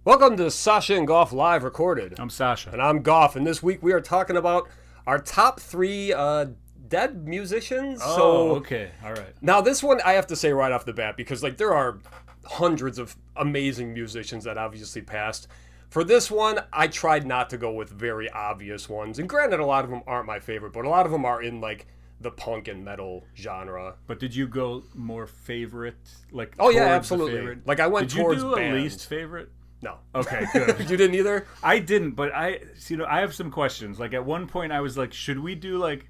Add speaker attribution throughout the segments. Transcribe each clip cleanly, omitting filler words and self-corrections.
Speaker 1: Welcome to Sasha and Goff Live Recorded.
Speaker 2: I'm Sasha.
Speaker 1: And I'm Goff, and this week we are talking about our top three dead musicians.
Speaker 2: Okay. All right.
Speaker 1: Now this one I have to say right off the bat, because there are hundreds of amazing musicians that obviously passed. For this one, I tried not to go with very obvious ones. And granted, a lot of them aren't my favorite, but a lot of them are in the punk and metal genre.
Speaker 2: But did you go more favorite?
Speaker 1: Oh yeah, absolutely. I went
Speaker 2: did
Speaker 1: towards
Speaker 2: you do a
Speaker 1: bands.
Speaker 2: least favorite?
Speaker 1: No.
Speaker 2: Okay, good.
Speaker 1: You didn't either?
Speaker 2: I didn't, but I have some questions. At one point I was like, should we do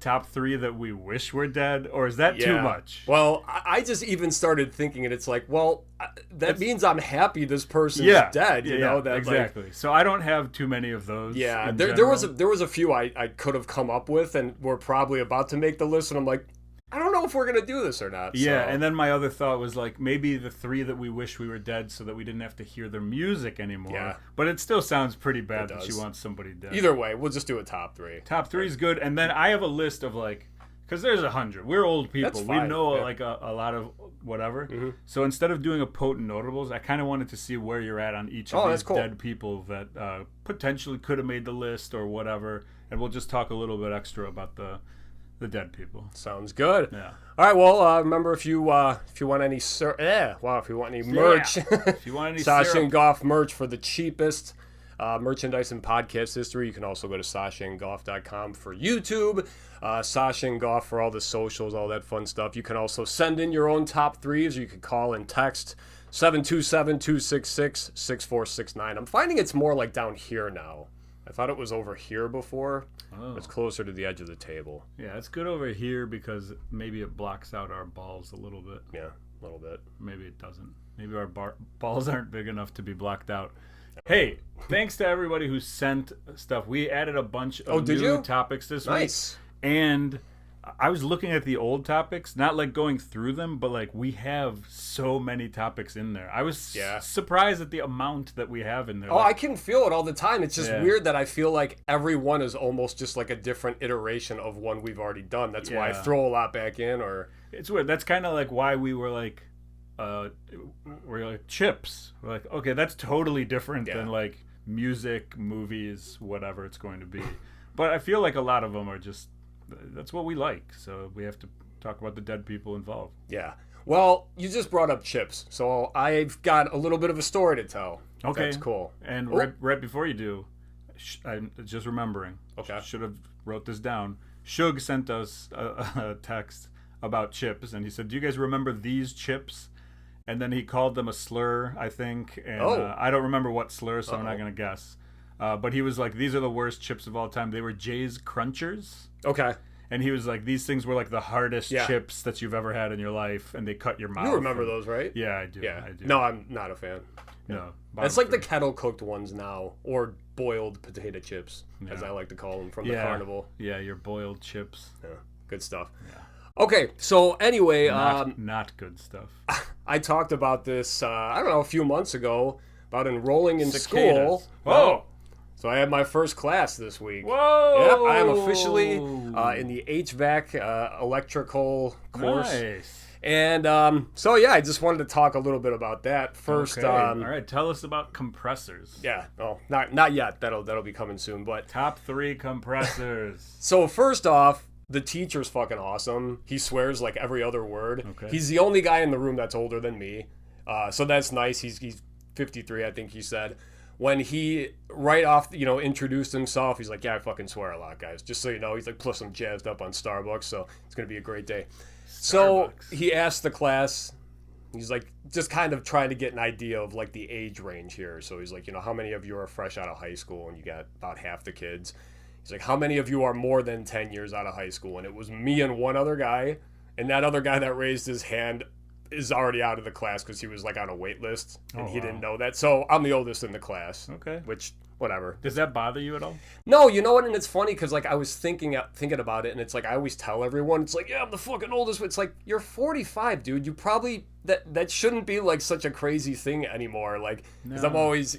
Speaker 2: top three that we wish were dead, or is that too much?
Speaker 1: Well, I just even started thinking, and it's that means I'm happy this person's dead. You know that
Speaker 2: exactly. So I don't have too many of those.
Speaker 1: Yeah, there was a few I could have come up with, and we're probably about to make the list, and I'm like, I don't know if we're gonna do this or not.
Speaker 2: Yeah,
Speaker 1: so.
Speaker 2: And then my other thought was maybe the three that we wish we were dead, so that we didn't have to hear their music anymore. Yeah. But it still sounds pretty bad that she wants somebody dead.
Speaker 1: Either way, we'll just do a top three.
Speaker 2: Top three is good, and then I have a list of because there's 100. We're old people.
Speaker 1: That's fine.
Speaker 2: We know a lot of whatever. Mm-hmm. So instead of doing a potent notables, I kind of wanted to see where you're at on each of these dead people that potentially could have made the list or whatever, and we'll just talk a little bit extra about the dead people.
Speaker 1: Sounds good.
Speaker 2: Yeah.
Speaker 1: All right. Well, remember if you want any if you want any merch,
Speaker 2: if you want any
Speaker 1: Sasha and Goff merch for the cheapest merchandise in podcast history, you can also go to sasaandgoff.com for YouTube, Sasha and Goff for all the socials, all that fun stuff. You can also send in your own top threes, or you can call and text 727-266-6469. I'm finding it's more down here now. I thought it was over here before. Oh. It's closer to the edge of the table.
Speaker 2: Yeah, it's good over here because maybe it blocks out our balls a little bit.
Speaker 1: Yeah, a little bit.
Speaker 2: Maybe it doesn't. Maybe our balls aren't big enough to be blocked out. Hey, thanks to everybody who sent stuff. We added a bunch of new topics this week. And I was looking at the old topics, not going through them, but we have so many topics in there. I was surprised at the amount that we have in there.
Speaker 1: Oh, I can feel it all the time. It's just weird that I feel like every one is almost just a different iteration of one we've already done. That's why I throw a lot back in. Or
Speaker 2: it's weird. That's kind of why we were we're chips. We're okay, that's totally different than music, movies, whatever it's going to be. But I feel like a lot of them are just, that's what we like, so we have to talk about the dead people involved.
Speaker 1: Yeah. Well, you just brought up chips, so I've got a little bit of a story to tell.
Speaker 2: Okay.
Speaker 1: That's cool.
Speaker 2: And right before you do, I'm just remembering. Okay. Should have wrote this down. Shug sent us a text about chips, and he said, do you guys remember these chips? And then he called them a slur, I think, and I don't remember what slur, so I'm not going to guess. But he was these are the worst chips of all time. They were Jay's Crunchers.
Speaker 1: Okay.
Speaker 2: And he was these things were the hardest chips that you've ever had in your life, and they cut your mouth.
Speaker 1: You remember those, right?
Speaker 2: Yeah, I do. Yeah, I do.
Speaker 1: No, I'm not a fan.
Speaker 2: No.
Speaker 1: It's the kettle cooked ones now, or boiled potato chips, as I like to call them from the carnival.
Speaker 2: Yeah, your boiled chips.
Speaker 1: Yeah, good stuff. Yeah. Okay, so anyway,
Speaker 2: not good stuff.
Speaker 1: I talked about this, I don't know, a few months ago about enrolling in school.
Speaker 2: Whoa!
Speaker 1: So I had my first class this week.
Speaker 2: Whoa!
Speaker 1: Yep, I am officially in the HVAC electrical course.
Speaker 2: Nice.
Speaker 1: And I just wanted to talk a little bit about that first.
Speaker 2: Okay. All right, tell us about compressors.
Speaker 1: Yeah, not yet. That'll be coming soon. But
Speaker 2: top 3 compressors.
Speaker 1: So first off, the teacher's fucking awesome. He swears every other word. Okay. He's the only guy in the room that's older than me. So that's nice. He's 53, I think he said. When he right off, introduced himself, he's like, yeah, I fucking swear a lot, guys. Just so you know, he's plus I'm jazzed up on Starbucks, so it's going to be a great day.
Speaker 2: Starbucks.
Speaker 1: So he asked the class, he's just kind of trying to get an idea of the age range here. So he's like, how many of you are fresh out of high school? And you got about half the kids. He's like, how many of you are more than 10 years out of high school? And it was me and one other guy. And that other guy that raised his hand is already out of the class because he was on a wait list. And he didn't know that. So I'm the oldest in the class.
Speaker 2: Okay.
Speaker 1: Which, whatever.
Speaker 2: Does that bother you at all?
Speaker 1: No, you know what? And it's funny because I was thinking about it. And it's I always tell everyone, it's yeah, I'm the fucking oldest. It's you're 45, dude. You probably, that shouldn't be such a crazy thing anymore. Because I'm always,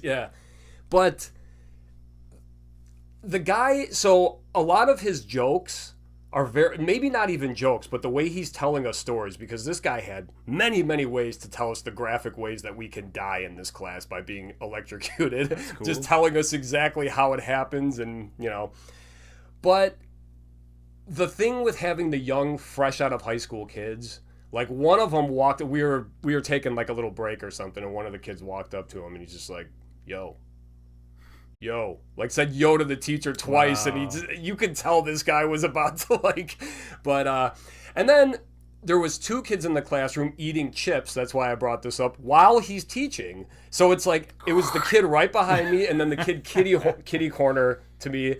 Speaker 1: But the guy, so a lot of his jokes are very, maybe not even jokes, but the way he's telling us stories, because this guy had many, many ways to tell us the graphic ways that we can die in this class by being electrocuted. Cool. Just telling us exactly how it happens, and, you know. But the thing with having the young, fresh out of high school kids, like one of them walked, we were taking like a little break or something, and one of the kids walked up to him and he's just like, yo, like said yo to the teacher twice. Wow. And you could tell this guy was about to like, but and then there was 2 kids in the classroom eating chips. That's why I brought this up while he's teaching. So it's like it was the kid right behind me, and then the kid kitty corner to me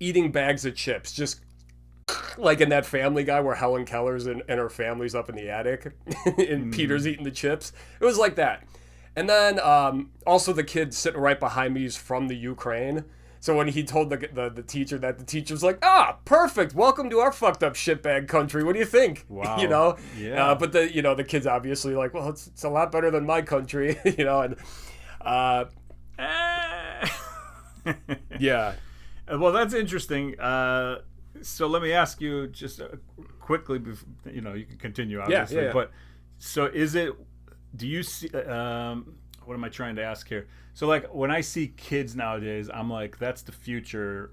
Speaker 1: eating bags of chips, just like in that Family Guy where Helen Keller's and her family's up in the attic and Peter's eating the chips. It was like that. And then also the kid sitting right behind me is from the Ukraine. So when he told the teacher that, the teacher's like, perfect. Welcome to our fucked up shitbag country. What do you think?
Speaker 2: Wow.
Speaker 1: You know?
Speaker 2: Yeah.
Speaker 1: But the kid's obviously like, well, it's a lot better than my country, you know? And yeah.
Speaker 2: Well, that's interesting. So let me ask you just quickly, you know, you can continue obviously.
Speaker 1: Yeah.
Speaker 2: But so do you see, what am I trying to ask here? So like when I see kids nowadays, I'm like, that's the future,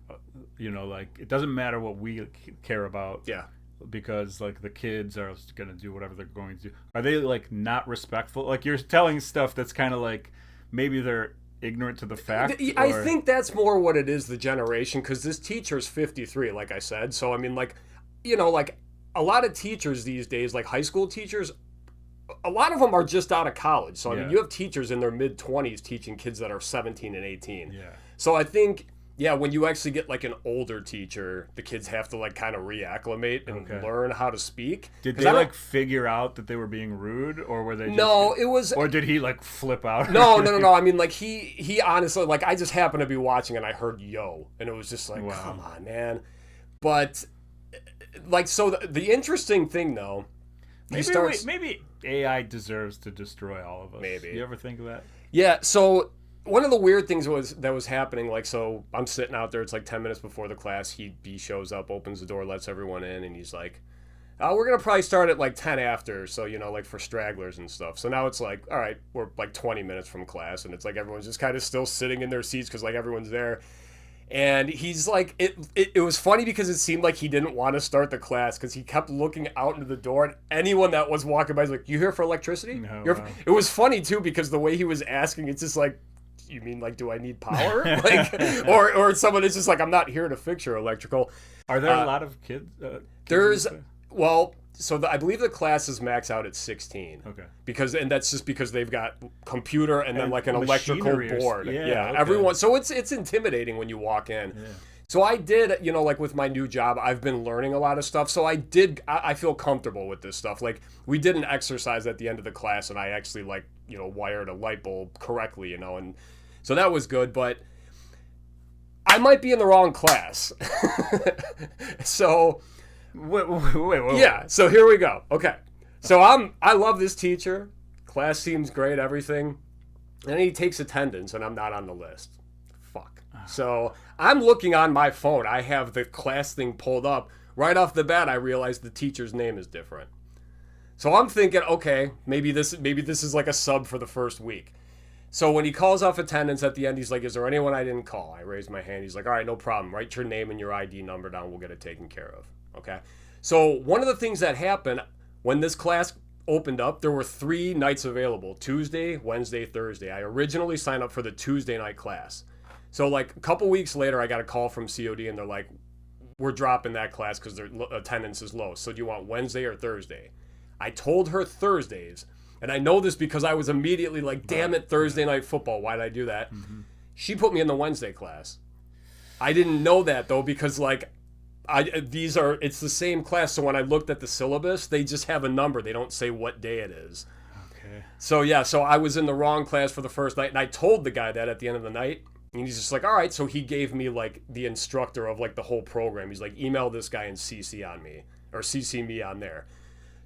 Speaker 2: you know, like it doesn't matter what we care about.
Speaker 1: Yeah.
Speaker 2: Because like the kids are going to do whatever they're going to do. Are they like not respectful? Like you're telling stuff that's kind of like, maybe they're ignorant to the fact?
Speaker 1: I think that's more what it is, the generation, because this teacher's 53, like I said. So, I mean, like, you know, like a lot of teachers these days, like high school teachers, a lot of them are just out of college. So, I mean, you have teachers in their mid-20s teaching kids that are 17 and 18.
Speaker 2: Yeah.
Speaker 1: So, I think, when you actually get like an older teacher, the kids have to like kind of reacclimate and learn how to speak.
Speaker 2: Did they like figure out that they were being rude, or were they just...
Speaker 1: No, it was...
Speaker 2: Or did he like flip out?
Speaker 1: No. I mean, like he honestly, like I just happened to be watching and I heard yo, and it was just like, come on, man. But like, so the interesting thing though,
Speaker 2: maybe AI deserves to destroy all of us.
Speaker 1: Maybe.
Speaker 2: You ever think of that?
Speaker 1: Yeah. So one of the weird things that was happening, like, so I'm sitting out there, it's like 10 minutes before the class, he shows up, opens the door, lets everyone in, and he's like, we're going to probably start at like 10 after, so, you know, like for stragglers and stuff. So now it's like, all right, we're like 20 minutes from class, and it's like everyone's just kind of still sitting in their seats because like everyone's there. And he's like, it was funny because it seemed like he didn't want to start the class because he kept looking out into the door, and anyone that was walking by was like, you here for electricity?
Speaker 2: No,
Speaker 1: It was funny too because the way he was asking, it's just like, you mean like, do I need power? Like, or someone is just like, I'm not here to fix your electrical.
Speaker 2: Are there a lot of kids?
Speaker 1: I believe the classes max out at 16.
Speaker 2: Okay.
Speaker 1: And that's just because they've got computer and then like an electrical board.
Speaker 2: Yeah.
Speaker 1: Everyone. So it's intimidating when you walk in. Yeah. So I did, you know, like with my new job, I've been learning a lot of stuff. So I feel comfortable with this stuff. Like we did an exercise at the end of the class and I actually like, you know, wired a light bulb correctly, you know, and so that was good, but I might be in the wrong class. So
Speaker 2: wait.
Speaker 1: Yeah, so here we go. Okay. So I love this teacher. Class seems great, everything. And he takes attendance and I'm not on the list. Fuck. So I'm looking on my phone. I have the class thing pulled up. Right off the bat, I realize the teacher's name is different. So I'm thinking, okay, maybe this is like a sub for the first week. So when he calls off attendance at the end, he's like, is there anyone I didn't call? I raised my hand. He's like, all right, no problem. Write your name and your ID number down. We'll get it taken care of. Okay. So one of the things that happened when this class opened up, there were 3 nights available: Tuesday, Wednesday, Thursday. I originally signed up for the Tuesday night class. So like a couple weeks later, I got a call from COD and they're like, we're dropping that class because their attendance is low. So do you want Wednesday or Thursday? I told her Thursdays. And I know this because I was immediately like, damn it, Thursday night football. Why did I do that? Mm-hmm. She put me in the Wednesday class. I didn't know that though, because like it's the same class. So when I looked at the syllabus, they just have a number. They don't say what day it is.
Speaker 2: Okay.
Speaker 1: So yeah, so I was in the wrong class for the first night. And I told the guy that at the end of the night. And he's just like, all right. So he gave me like the instructor of like the whole program. He's like, email this guy and CC me on there.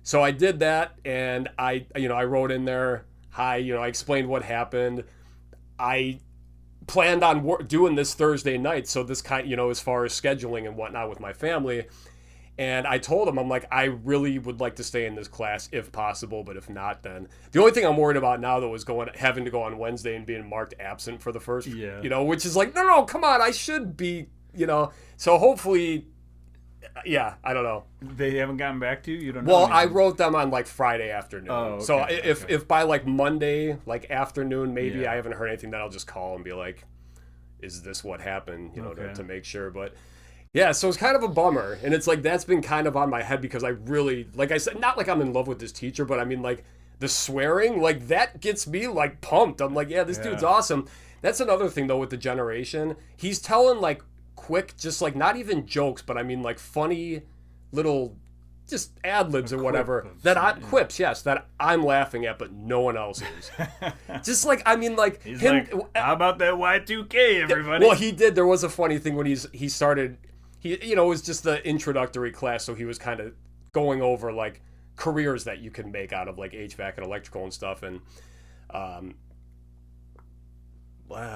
Speaker 1: So I did that, and I wrote in there, hi, you know, I explained what happened. I planned on doing this Thursday night, so this kind, you know, as far as scheduling and whatnot with my family. And I told him, I'm like, I really would like to stay in this class if possible, but if not, then the only thing I'm worried about now though is having to go on Wednesday and being marked absent for the first, which is like, no, come on, I should be, So hopefully, I don't know.
Speaker 2: They haven't gotten back to you? You don't know?
Speaker 1: Well, I wrote them on like Friday afternoon.
Speaker 2: Oh, okay,
Speaker 1: so if by like Monday, like afternoon, maybe I haven't heard anything, then I'll just call and be like, is this what happened? To make sure. But yeah, so it's kind of a bummer. And it's like, that's been kind of on my head because I really, like I said, not like I'm in love with this teacher, but I mean like the swearing, like that gets me like pumped. I'm like, this dude's awesome. That's another thing though with the generation. He's telling like quick, just like not even jokes, but I mean like funny little just ad-libs or whatever quips, yes, that I'm laughing at, but no one else is. Just like, I mean, like
Speaker 2: he's him. Like, how about that Y2K, everybody?
Speaker 1: Well, he did. There was a funny thing when he started. It was just the introductory class, so he was kind of going over like careers that you can make out of like HVAC and electrical and stuff, and what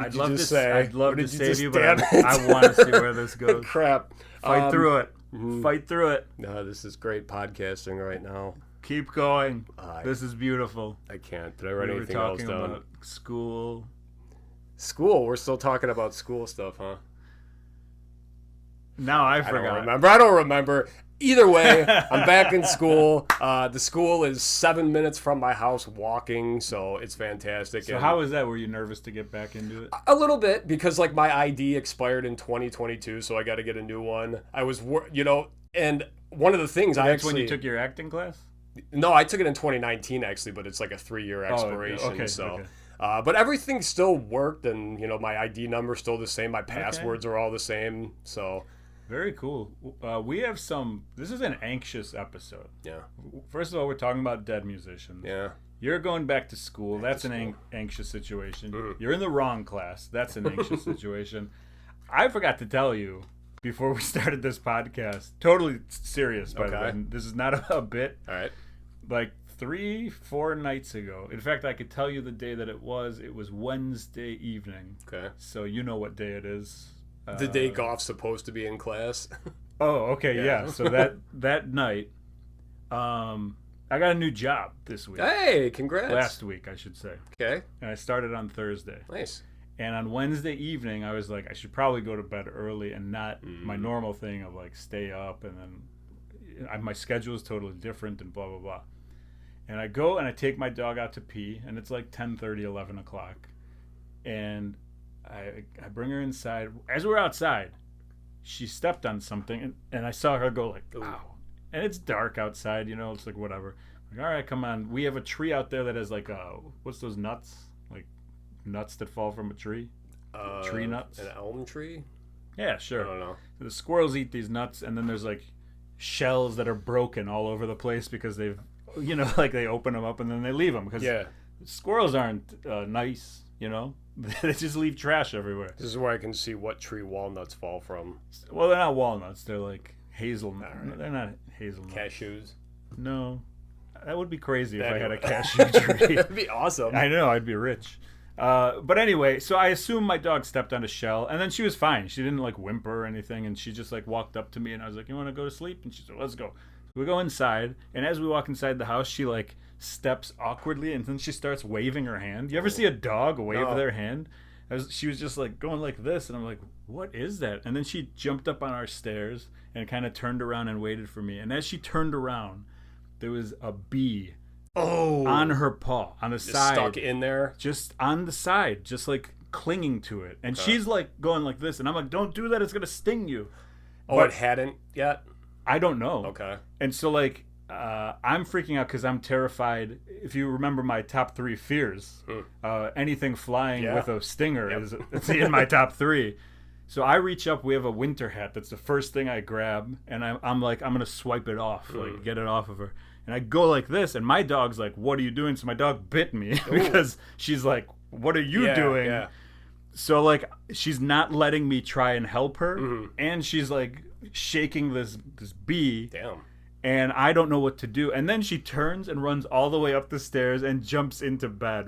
Speaker 1: did you just say?
Speaker 2: I'd love to save you, but I want to see where this goes.
Speaker 1: Crap.
Speaker 2: Fight through it. Fight through it.
Speaker 1: No, this is great podcasting right now.
Speaker 2: Keep going. This is beautiful.
Speaker 1: I can't. Did I write anything else down?
Speaker 2: About school.
Speaker 1: School? We're still talking about school stuff, huh?
Speaker 2: No, I forgot.
Speaker 1: I don't remember. Either way, I'm back in school. The school is 7 minutes from my house walking, so it's fantastic.
Speaker 2: So how was that? Were you nervous to get back into it?
Speaker 1: A little bit, because like my ID expired in 2022, so I got to get a new one. I was, and one of the things
Speaker 2: That's when you took your acting class?
Speaker 1: No, I took it in 2019 actually, but it's like a 3-year expiration. Okay. But everything still worked, and my ID number's still the same. My passwords are all the same, so.
Speaker 2: Very cool. We have this is an anxious episode.
Speaker 1: Yeah.
Speaker 2: First of all, we're talking about dead musicians.
Speaker 1: Yeah.
Speaker 2: You're going back to school. That's an anxious situation. You're in the wrong class. That's an anxious situation. I forgot to tell you before we started this podcast, totally serious, by the way. This is not a bit.
Speaker 1: All right.
Speaker 2: Like 3-4 nights ago. In fact, I could tell you the day that it was. It was Wednesday evening.
Speaker 1: Okay.
Speaker 2: So you know what day it is.
Speaker 1: The day Goff's supposed to be in class.
Speaker 2: Oh, okay, yeah. So that night, I got a new job this week.
Speaker 1: Hey, congrats.
Speaker 2: Last week, I should say.
Speaker 1: Okay.
Speaker 2: And I started on Thursday.
Speaker 1: Nice.
Speaker 2: And on Wednesday evening, I was like, I should probably go to bed early and not my normal thing of like stay up, and then my schedule is totally different and blah, blah, blah. And I go and I take my dog out to pee, and it's like 10:30, 11 o'clock. And I bring her inside. As we're outside, she stepped on something, and I saw her go like, "Ow!" And it's dark outside, it's like whatever. Like, all right, come on. We have a tree out there that has like what's those nuts? Like nuts that fall from a tree? Tree nuts?
Speaker 1: An elm tree?
Speaker 2: Yeah, sure.
Speaker 1: I don't know.
Speaker 2: So the squirrels eat these nuts, and then there's like shells that are broken all over the place because they've, like they open them up and then they leave them because squirrels aren't nice, They just leave trash everywhere.
Speaker 1: This is where I can see what tree walnuts fall from.
Speaker 2: Well, they're not walnuts. They're like hazelnuts. Right. They're not hazelnuts.
Speaker 1: Cashews?
Speaker 2: No. That would be crazy if I had a cashew tree.
Speaker 1: That'd be awesome.
Speaker 2: I know. I'd be rich. But anyway, so I assume my dog stepped on a shell, and then she was fine. She didn't like whimper or anything, and she just like walked up to me, and I was like, "You want to go to sleep?" And she said, "Let's go." So we go inside, and as we walk inside the house, she like steps awkwardly, and then she starts waving her hand. You ever see a dog wave their hand? She was just like going like this, and I'm like, "What is that?" And then she jumped up on our stairs and kind of turned around and waited for me. And as she turned around, there was a bee on her paw, on the side.
Speaker 1: Stuck in there?
Speaker 2: Just on the side, just like clinging to it. And she's like going like this, and I'm like, "Don't do that, it's going to sting you."
Speaker 1: Oh, but it hadn't yet?
Speaker 2: I don't know.
Speaker 1: Okay.
Speaker 2: And so like, I'm freaking out because I'm terrified. If you remember my top 3 fears, anything flying with a stinger is in my top 3. So I reach up. We have a winter hat. That's the first thing I grab, and I'm like, I'm gonna swipe it off, like get it off of her. And I go like this, and my dog's like, "What are you doing?" So my dog bit me because she's like, "What are you doing?" Yeah. So like, she's not letting me try and help her, and she's like shaking this bee.
Speaker 1: Damn.
Speaker 2: And I don't know what to do. And then she turns and runs all the way up the stairs and jumps into bed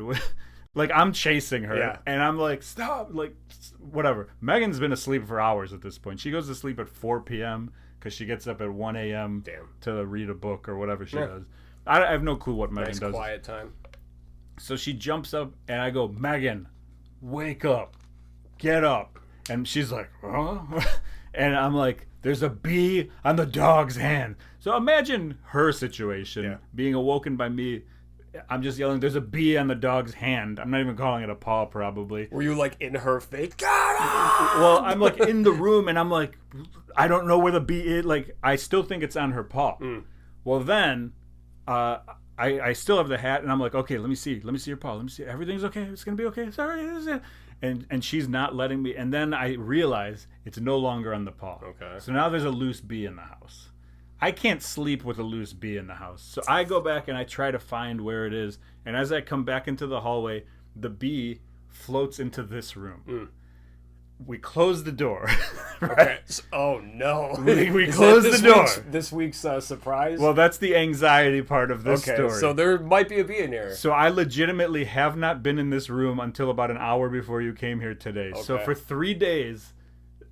Speaker 2: Like, I'm chasing her,
Speaker 1: Yeah.
Speaker 2: and I'm like, stop, like, whatever. Megan's been asleep for hours at this point. She goes to sleep at 4 p.m. because she gets up at 1 a.m.
Speaker 1: Damn.
Speaker 2: to read a book or whatever she does. I have no clue what Megan does.
Speaker 1: Quiet time.
Speaker 2: So she jumps up, and I go, Megan, wake up. Get up. And she's like, huh? And I'm like, there's a bee on the dog's hand. So imagine her situation, being awoken by me. I'm just yelling, there's a bee on the dog's hand. I'm not even calling it a paw, probably.
Speaker 1: Were you like in her face? Get up!
Speaker 2: Well, I'm like in the room, and I'm like, I don't know where the bee is. Like, I still think it's on her paw. Well, then, I still have the hat, and I'm like, okay, let me see your paw. Let me see. Everything's okay. It's going to be okay. Sorry. And she's not letting me. And then I realize it's no longer on the paw.
Speaker 1: Okay.
Speaker 2: So now there's a loose bee in the house. I can't sleep with a loose bee in the house. So I go back and I try to find where it is. And as I come back into the hallway, the bee floats into this room. We close the door. Right?
Speaker 1: Okay. Oh no.
Speaker 2: We close the door.
Speaker 1: This week's surprise.
Speaker 2: Well, that's the anxiety part of this story.
Speaker 1: So there might be a bee in here.
Speaker 2: So I legitimately have not been in this room until about an hour before you came here today. Okay. So for 3 days,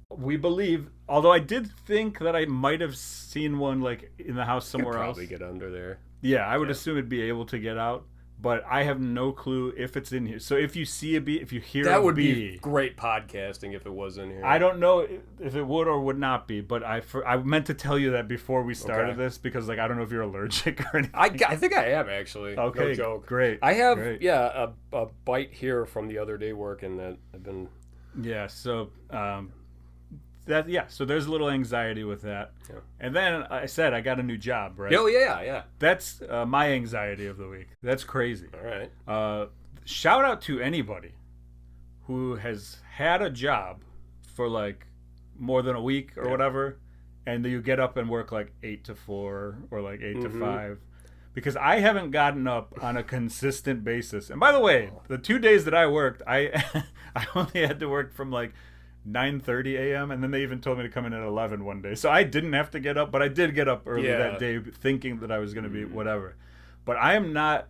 Speaker 2: we believe, although I did think that I might have seen one like in the house somewhere else.
Speaker 1: Probably get under there.
Speaker 2: Yeah, I would assume it'd be able to get out. But I have no clue if it's in here. So if you see a bee, if you hear a bee...
Speaker 1: That would be great podcasting if it was in here.
Speaker 2: I don't know if it would or would not be, but I meant to tell you that before we started this because, like, I don't know if you're allergic or anything.
Speaker 1: I think I am, actually.
Speaker 2: Okay,
Speaker 1: no joke.
Speaker 2: Great.
Speaker 1: I have, a bite here from the other day working that I've been...
Speaker 2: Yeah, so... so there's a little anxiety with that. Yeah. And then I said I got a new job, right?
Speaker 1: Oh, yeah.
Speaker 2: That's my anxiety of the week. That's crazy.
Speaker 1: All right.
Speaker 2: Shout out to anybody who has had a job for like more than a week or whatever, and you get up and work like 8 to 4 or like 8 to 5. Because I haven't gotten up on a consistent basis. And by the way, the 2 days that I worked, I only had to work from like 9:30 a.m. and then they even told me to come in at 11 one day. So I didn't have to get up, but I did get up early that day thinking that I was going to be whatever. But I am not...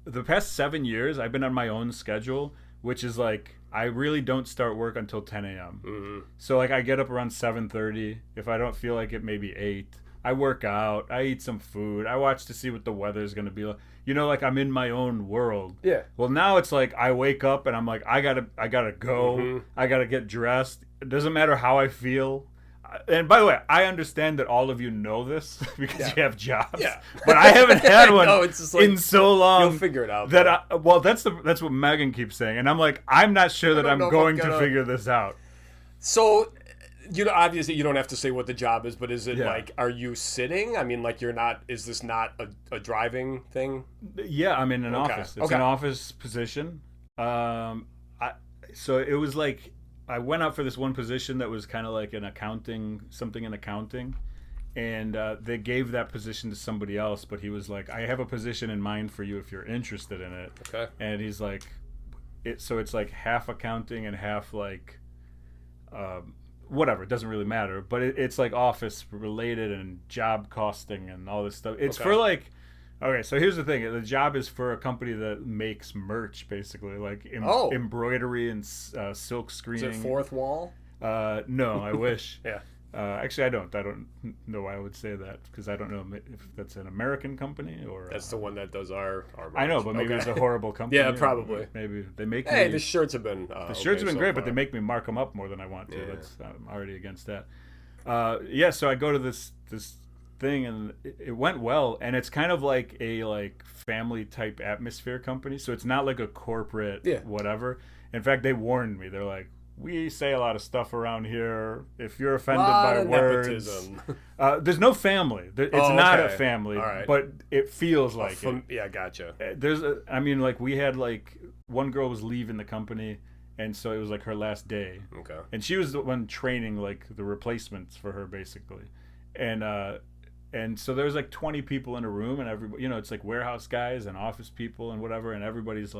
Speaker 2: The past 7 years, I've been on my own schedule, which is like, I really don't start work until 10 a.m. So like I get up around 7:30. If I don't feel like it, maybe 8. I work out. I eat some food. I watch to see what the weather's going to be like. You know, like I'm in my own world. Yeah. Well, now it's like I wake up and I'm like, I gotta go. I gotta get dressed. It doesn't matter how I feel. And by the way, I understand that all of you know this because you have jobs. Yeah. But I haven't had one it's just like, in so long.
Speaker 1: You'll figure it out.
Speaker 2: That's what Megan keeps saying, and I'm like, I'm not sure that I'm going to figure this out.
Speaker 1: So. Obviously you don't have to say what the job is, but is it like, are you sitting? I mean, like is this not a driving thing?
Speaker 2: Yeah, I'm in an office. It's an office position. So it was like, I went out for this one position that was kind of like something in accounting. And they gave that position to somebody else, but he was like, I have a position in mind for you if you're interested in it. Okay. And he's like, so it's like half accounting and half like, whatever, it doesn't really matter, but it's like office related and job costing and all this stuff. It's for like, so here's the thing, the job is for a company that makes merch, basically, like embroidery and silk screening.
Speaker 1: Is it fourth wall?
Speaker 2: No, I wish.
Speaker 1: Yeah.
Speaker 2: Actually, I don't know why I would say that, because I don't know if that's an American company or...
Speaker 1: That's the one that does our merch.
Speaker 2: I know, but maybe it's a horrible company.
Speaker 1: Yeah, probably.
Speaker 2: Maybe they make
Speaker 1: me... the shirts have been...
Speaker 2: great, but they make me mark them up more than I want to. Yeah. I'm already against that. So I go to this thing, and it went well, and it's kind of like a family type atmosphere company, so it's not like a corporate whatever. In fact, they warned me. They're like, we say a lot of stuff around here. If you're offended by words, there's no family. It's not a family, but it feels like it.
Speaker 1: Yeah, gotcha.
Speaker 2: We had one girl was leaving the company, and so it was like her last day. Okay. And she was the one training the replacements for her, basically, and so there was 20 people in a room, and everybody, it's like warehouse guys and office people and whatever, and everybody's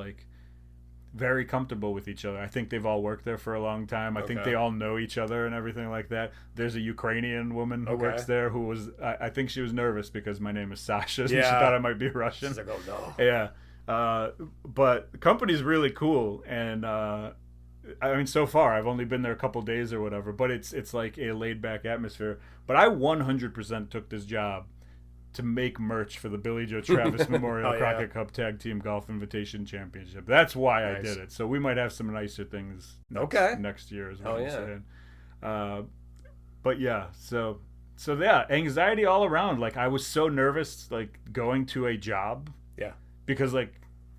Speaker 2: very comfortable with each other. I think they've all worked there for a long time. I think they all know each other and everything like that. There's a Ukrainian woman who works there who was, I think she was nervous because my name is Sasha. So she thought I might be Russian.
Speaker 1: She's like, oh no.
Speaker 2: Yeah. But the company's really cool, and I mean, so far I've only been there a couple days or whatever, but it's like a laid back atmosphere. But I 100% took this job to make merch for the Billy Joe Travis Memorial Crockett Cup Tag Team Golf Invitation Championship. That's why I did it. So we might have some nicer things next year, is what I'm saying. But yeah, so yeah, anxiety all around. Like, I was so nervous, like, going to a job. Yeah. Because, like,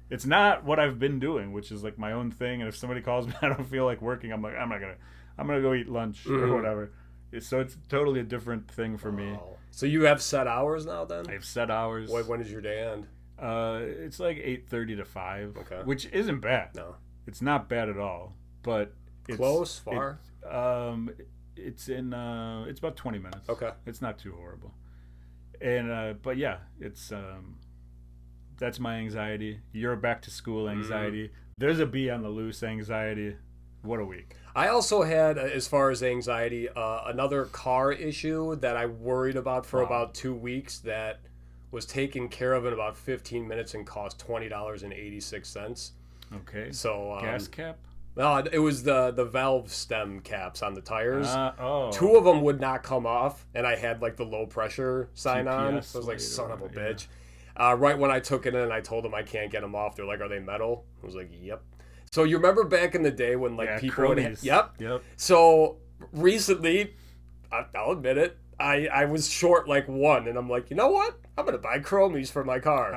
Speaker 2: it's not what I've been doing, which is like my own thing. And if somebody calls me, I don't feel like working, I'm like, I'm gonna go eat lunch or whatever. So it's totally a different thing for me.
Speaker 1: So you have set hours now then?
Speaker 2: I have set hours.
Speaker 1: When does your day end?
Speaker 2: It's like 8:30 to 5,
Speaker 1: okay,
Speaker 2: which isn't bad.
Speaker 1: No,
Speaker 2: it's not bad at all. But it's
Speaker 1: close, far.
Speaker 2: It's it's about 20 minutes.
Speaker 1: Okay,
Speaker 2: it's not too horrible. And but yeah, it's that's my anxiety. Your back to school anxiety. There's a bee on the loose anxiety. What a week.
Speaker 1: I also had, as far as anxiety, another car issue that I worried about for about 2 weeks that was taken care of in about 15 minutes and cost $20.86.
Speaker 2: Okay.
Speaker 1: So
Speaker 2: gas cap?
Speaker 1: No, it was the valve stem caps on the tires.
Speaker 2: 2
Speaker 1: of them would not come off, and I had like the low pressure sign on. So I was like, son of a bitch. Right when I took it in, I told them I can't get them off. They're like, are they metal? I was like, yep. So you remember back in the day when like people would yep. So recently, I'll admit it, I was short like one, and I'm like, you know what? I'm gonna buy Chromies for my car.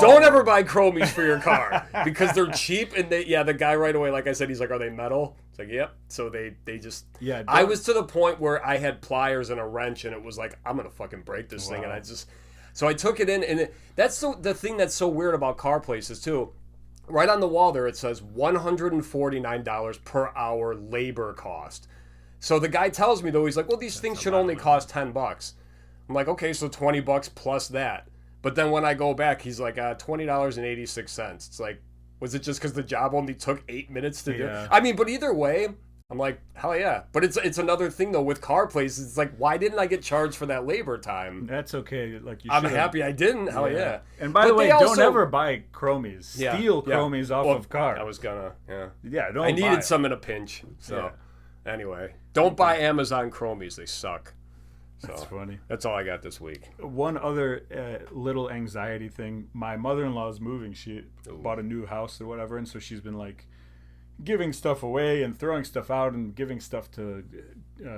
Speaker 1: Don't ever buy Chromies for your car because they're cheap, and the guy right away, like I said, he's like, are they metal? It's like, yep. So they just I was to the point where I had pliers and a wrench, and it was like, I'm gonna fucking break this thing, and so I took it in, and that's the thing that's so weird about car places too. Right on the wall there, it says $149 per hour labor cost. So the guy tells me, though, he's like, well, these things should only cost $10. I'm like, okay, so $20 plus that. But then when I go back, he's like, $20.86. It's like, was it just because the job only took 8 minutes to do? I mean, but either way, I'm like, hell yeah. But it's another thing, though, with car places. It's like, why didn't I get charged for that labor time?
Speaker 2: That's okay. Like,
Speaker 1: I'm happy I didn't. Hell yeah.
Speaker 2: And by the way, don't ever buy Chromies. Steal Chromies off of cars.
Speaker 1: I was gonna,
Speaker 2: don't
Speaker 1: I needed some in a pinch. So, anyway, don't buy Amazon Chromies. They suck. So,
Speaker 2: that's funny.
Speaker 1: That's all I got this week.
Speaker 2: One other little anxiety thing. My mother-in-law is moving. She bought a new house or whatever, and so she's been like giving stuff away and throwing stuff out and giving stuff to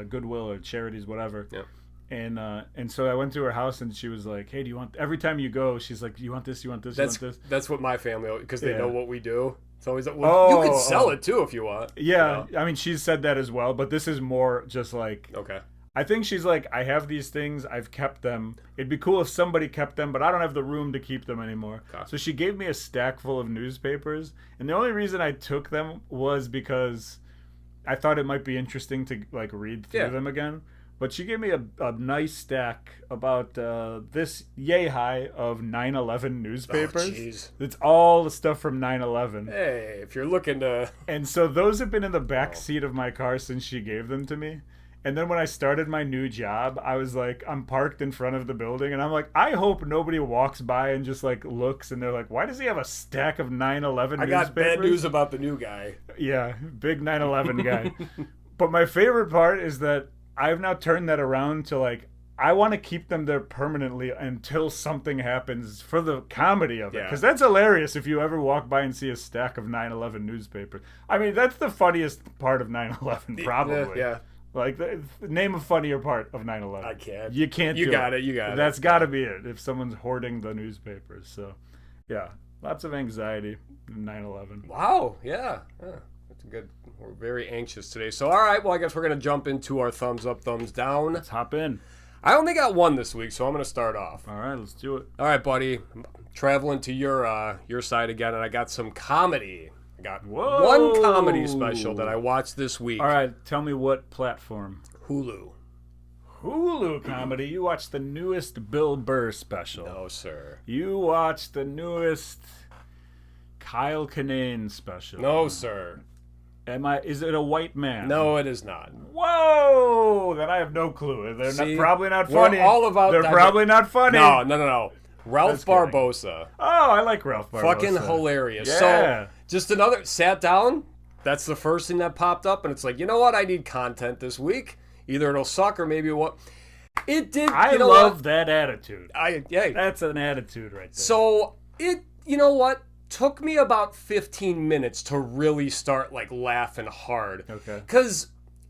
Speaker 2: Goodwill or charities, whatever. Yep. And so I went to her house and she was like, hey, do you want, every time you go, she's like, you want this, you want this, you want this?
Speaker 1: That's what my family, because they know what we do. It's always like, well, you could sell it too if you want.
Speaker 2: Yeah, I mean, she's said that as well, but this is more just like,
Speaker 1: okay.
Speaker 2: I think she's like, I have these things, I've kept them. It'd be cool if somebody kept them, but I don't have the room to keep them anymore. Okay. So she gave me a stack full of newspapers, and the only reason I took them was because I thought it might be interesting to like read through them again. But she gave me a nice stack about this yay high of 9/11 newspapers. Oh, jeez. It's all the stuff from 9/11.
Speaker 1: Hey, if you're looking to...
Speaker 2: And so those have been in the back seat of my car since she gave them to me. And then when I started my new job, I was like, I'm parked in front of the building, and I'm like, I hope nobody walks by and just like looks, and they're like, why does he have a stack of 9/11 newspapers?
Speaker 1: I got bad news about the new guy.
Speaker 2: Yeah, big 9/11 guy. But my favorite part is that I've now turned that around to like, I want to keep them there permanently until something happens for the comedy of it. Because that's hilarious if you ever walk by and see a stack of 9/11 newspapers. I mean, that's the funniest part of 9/11, probably.
Speaker 1: Yeah.
Speaker 2: Like, name a funnier part of 9/11.
Speaker 1: I can't.
Speaker 2: You can't.
Speaker 1: You got it. You got it.
Speaker 2: That's got to be it. If someone's hoarding the newspapers, so yeah, lots of anxiety in 9/11.
Speaker 1: Wow. Yeah. That's good. We're very anxious today. So all right. Well, I guess we're gonna jump into our thumbs up, thumbs down.
Speaker 2: Let's hop in.
Speaker 1: I only got one this week, so I'm gonna start off.
Speaker 2: All right. Let's do it.
Speaker 1: All right, buddy. I'm traveling to your side again, and I got some comedy. I got one comedy special that I watched this week.
Speaker 2: All right, tell me what platform.
Speaker 1: Hulu
Speaker 2: comedy. You watched the newest Bill Burr special.
Speaker 1: No, sir.
Speaker 2: You watched the newest Kyle Kinane special.
Speaker 1: No, sir.
Speaker 2: Is it a white man?
Speaker 1: No, it is not.
Speaker 2: Whoa! Then I have no clue. They're probably not funny.
Speaker 1: We're all about
Speaker 2: They're probably not funny.
Speaker 1: No. Ralph Barbosa.
Speaker 2: Oh, I like Ralph Barbosa.
Speaker 1: Fucking hilarious.
Speaker 2: Yeah.
Speaker 1: So, just another, sat down, that's the first thing that popped up, and it's like, you know what, I need content this week. Either it'll suck or maybe what. It did,
Speaker 2: I
Speaker 1: you know
Speaker 2: love
Speaker 1: what?
Speaker 2: that attitude.
Speaker 1: Yeah.
Speaker 2: That's an attitude right there.
Speaker 1: So, you know what, took me about 15 minutes to really start, like, laughing hard.
Speaker 2: Okay.
Speaker 1: Because...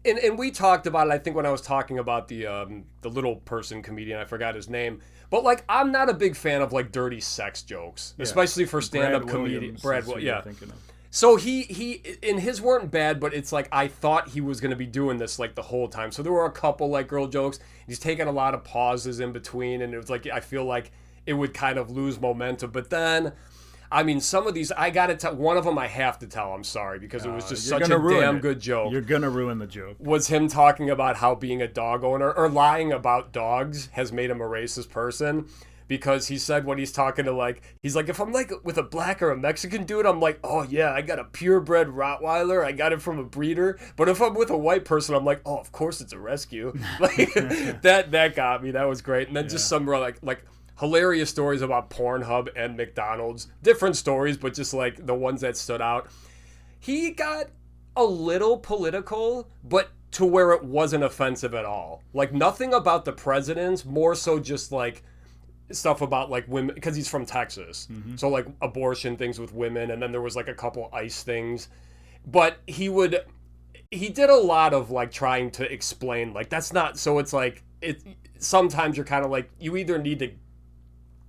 Speaker 1: And we talked about it, I think, when I was talking about the little person comedian. I forgot his name. But, like, I'm not a big fan of, like, dirty sex jokes. Yeah. Especially for stand-up comedians. Brad Williams, yeah. So he and his weren't bad, but it's like I thought he was going to be doing this, like, the whole time. So there were a couple, like, girl jokes. He's taking a lot of pauses in between. And it was like, I feel like it would kind of lose momentum. But then... I mean, some of these, I got to tell, one of them I have to tell, I'm sorry, because it was just such a damn good joke.
Speaker 2: You're going to ruin the joke.
Speaker 1: Was him talking about how being a dog owner, or lying about dogs, has made him a racist person. Because he said when he's talking to, like, he's like, if I'm, like, with a black or a Mexican dude, I'm like, oh, yeah, I got a purebred Rottweiler. I got it from a breeder. But if I'm with a white person, I'm like, oh, of course it's a rescue. Like, that got me. That was great. And then just some, like hilarious stories about Pornhub and McDonald's. Different stories, but just like the ones that stood out. He got a little political, but to where it wasn't offensive at all. Like nothing about the presidents, more so just like stuff about like women, because he's from Texas. Mm-hmm. So like abortion things with women, and then there was like a couple ICE things. But he did a lot of like trying to explain, like that's not, so it's like, sometimes you're kind of like, you either need to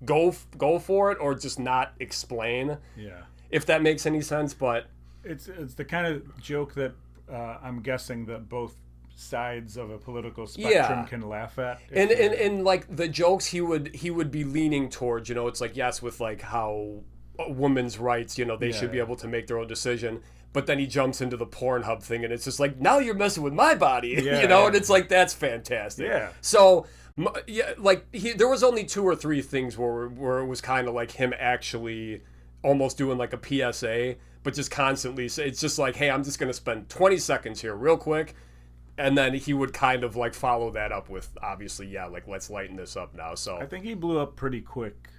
Speaker 1: go for it or just not explain. Yeah. If that makes any sense, but
Speaker 2: it's the kind of joke that I'm guessing that both sides of a political spectrum can laugh at.
Speaker 1: And like the jokes he would be leaning towards, you know, it's like, yes, with like how women's rights, you know, they should be able to make their own decision. But then he jumps into the Pornhub thing, and it's just like, now you're messing with my body, you know, and it's like, that's fantastic.
Speaker 2: Yeah.
Speaker 1: So yeah, like there was only 2 or 3 things where it was kind of like him actually almost doing like a PSA, but just constantly say, it's just like, hey, I'm just gonna spend 20 seconds here real quick, and then he would kind of like follow that up with obviously, like let's lighten this up now. So
Speaker 2: I think he blew up pretty quick.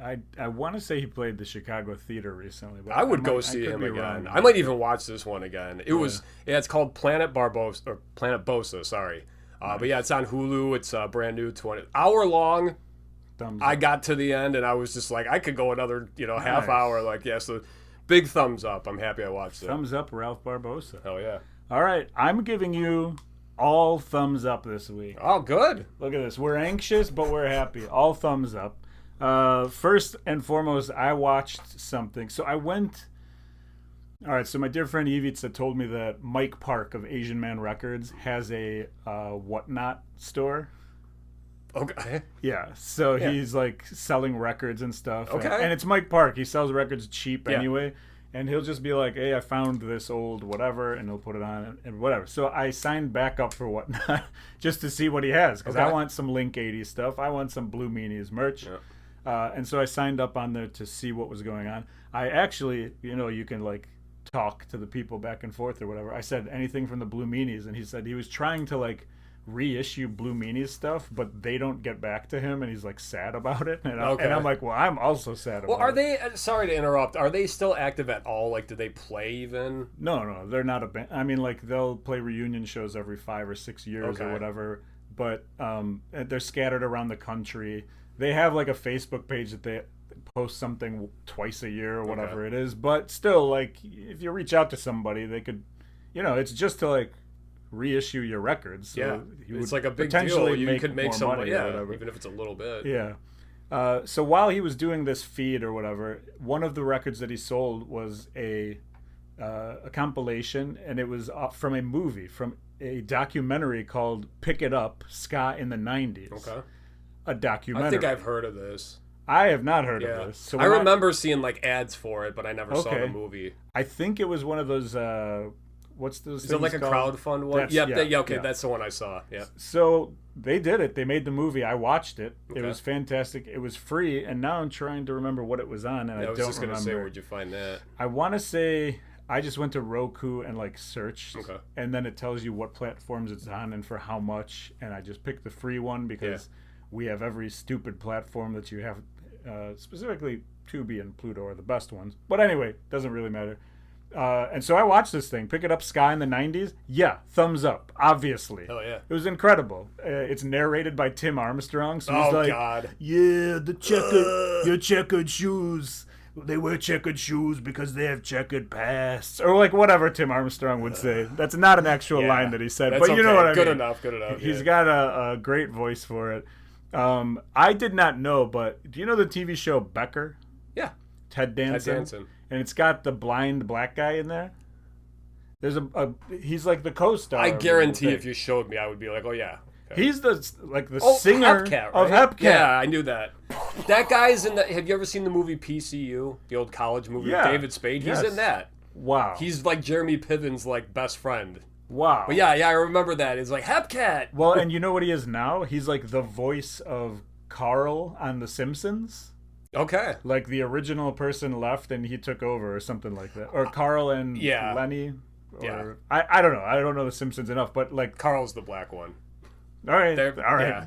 Speaker 2: I want to say he played the Chicago Theater recently, but
Speaker 1: I would go see him again. I might even watch this one again. It's called Planet Bosas, sorry. Nice. But yeah, it's on Hulu. It's brand new, 20-hour long. I got to the end and I was just like, I could go another, half hour. Like, yeah, so big thumbs up. I'm happy I watched it.
Speaker 2: Thumbs up, Ralph Barbosa.
Speaker 1: Hell yeah.
Speaker 2: All right, I'm giving you all thumbs up this week.
Speaker 1: Oh, good.
Speaker 2: Look at this. We're anxious, but we're happy. All thumbs up. First and foremost, I watched something. So I went... All right, so my dear friend Ivica told me that Mike Park of Asian Man Records has a whatnot store.
Speaker 1: Okay.
Speaker 2: Yeah, so he's like selling records and stuff.
Speaker 1: Okay.
Speaker 2: And it's Mike Park. He sells records cheap anyway. And he'll just be like, hey, I found this old whatever, and he'll put it on and whatever. So I signed back up for whatnot just to see what he has, because I want some Link 80 stuff. I want some Blue Meanies merch. Yeah. And so I signed up on there to see what was going on. I actually, you can like talk to the people back and forth or whatever. I said anything from the Blue Meanies, and he said he was trying to like reissue Blue Meanies stuff, but they don't get back to him, and he's like sad about it. And I'm like, well, I'm also sad about it.
Speaker 1: Well, are they, sorry to interrupt, are they still active at all? Like, do they play even?
Speaker 2: No, they're not a band. I mean, like, they'll play reunion shows every 5 or 6 years or whatever, but they're scattered around the country. They have like a Facebook page that they post something twice a year or whatever it is, but still, like, if you reach out to somebody, they could, it's just to like reissue your records. So
Speaker 1: it's like a big deal. You could make some money, even if it's a little bit.
Speaker 2: Yeah. So while he was doing this feed or whatever, one of the records that he sold was a compilation, and it was from a movie, from a documentary called "Pick It Up: Ska in the '90s." Okay. A documentary.
Speaker 1: I think I've heard of this.
Speaker 2: I have not heard of this. So
Speaker 1: I remember seeing like ads for it, but I never saw the movie.
Speaker 2: I think it was one of those. What's those?
Speaker 1: Is it like a crowdfund one? That's the one I saw. Yeah.
Speaker 2: So they did it. They made the movie. I watched it. Okay. It was fantastic. It was free, and now I'm trying to remember what it was on, and I don't remember. I was just gonna say, where'd
Speaker 1: you find that?
Speaker 2: I want to say I just went to Roku and like searched, and then it tells you what platforms it's on and for how much, and I just picked the free one because we have every stupid platform that you have Specifically, Tubi and Pluto are the best ones. But anyway, doesn't really matter. And so I watched this thing, Pick It Up Sky in the 90s. Yeah, thumbs up, obviously.
Speaker 1: Hell yeah.
Speaker 2: It was incredible. It's narrated by Tim Armstrong. So he's
Speaker 1: God.
Speaker 2: Yeah, your checkered shoes. They wear checkered shoes because they have checkered pasts. Or like whatever Tim Armstrong would say. That's not an actual line that he said. But you know what I mean.
Speaker 1: Good enough.
Speaker 2: He's got a great voice for it. I did not know, but do you know the TV show Becker?
Speaker 1: Yeah.
Speaker 2: Ted Danson. And it's got the blind black guy in there. There's he's like the co-star.
Speaker 1: I guarantee if you showed me, I would be like, oh yeah.
Speaker 2: Okay. He's the singer
Speaker 1: Hepcat, right?
Speaker 2: of Hepcat.
Speaker 1: Yeah, I knew that. That guy's in the. Have you ever seen the movie PCU, the old college movie with David Spade? He's in that.
Speaker 2: Wow.
Speaker 1: He's like Jeremy Piven's like best friend.
Speaker 2: Wow.
Speaker 1: But yeah, I remember that. It's like Hepcat.
Speaker 2: Well, and you know what he is now? He's like the voice of Carl on The Simpsons.
Speaker 1: Okay.
Speaker 2: Like the original person left and he took over or something like that. Or Carl and Lenny. Or, I don't know. I don't know The Simpsons enough, but like
Speaker 1: Carl's the black one.
Speaker 2: All right.
Speaker 1: Yeah.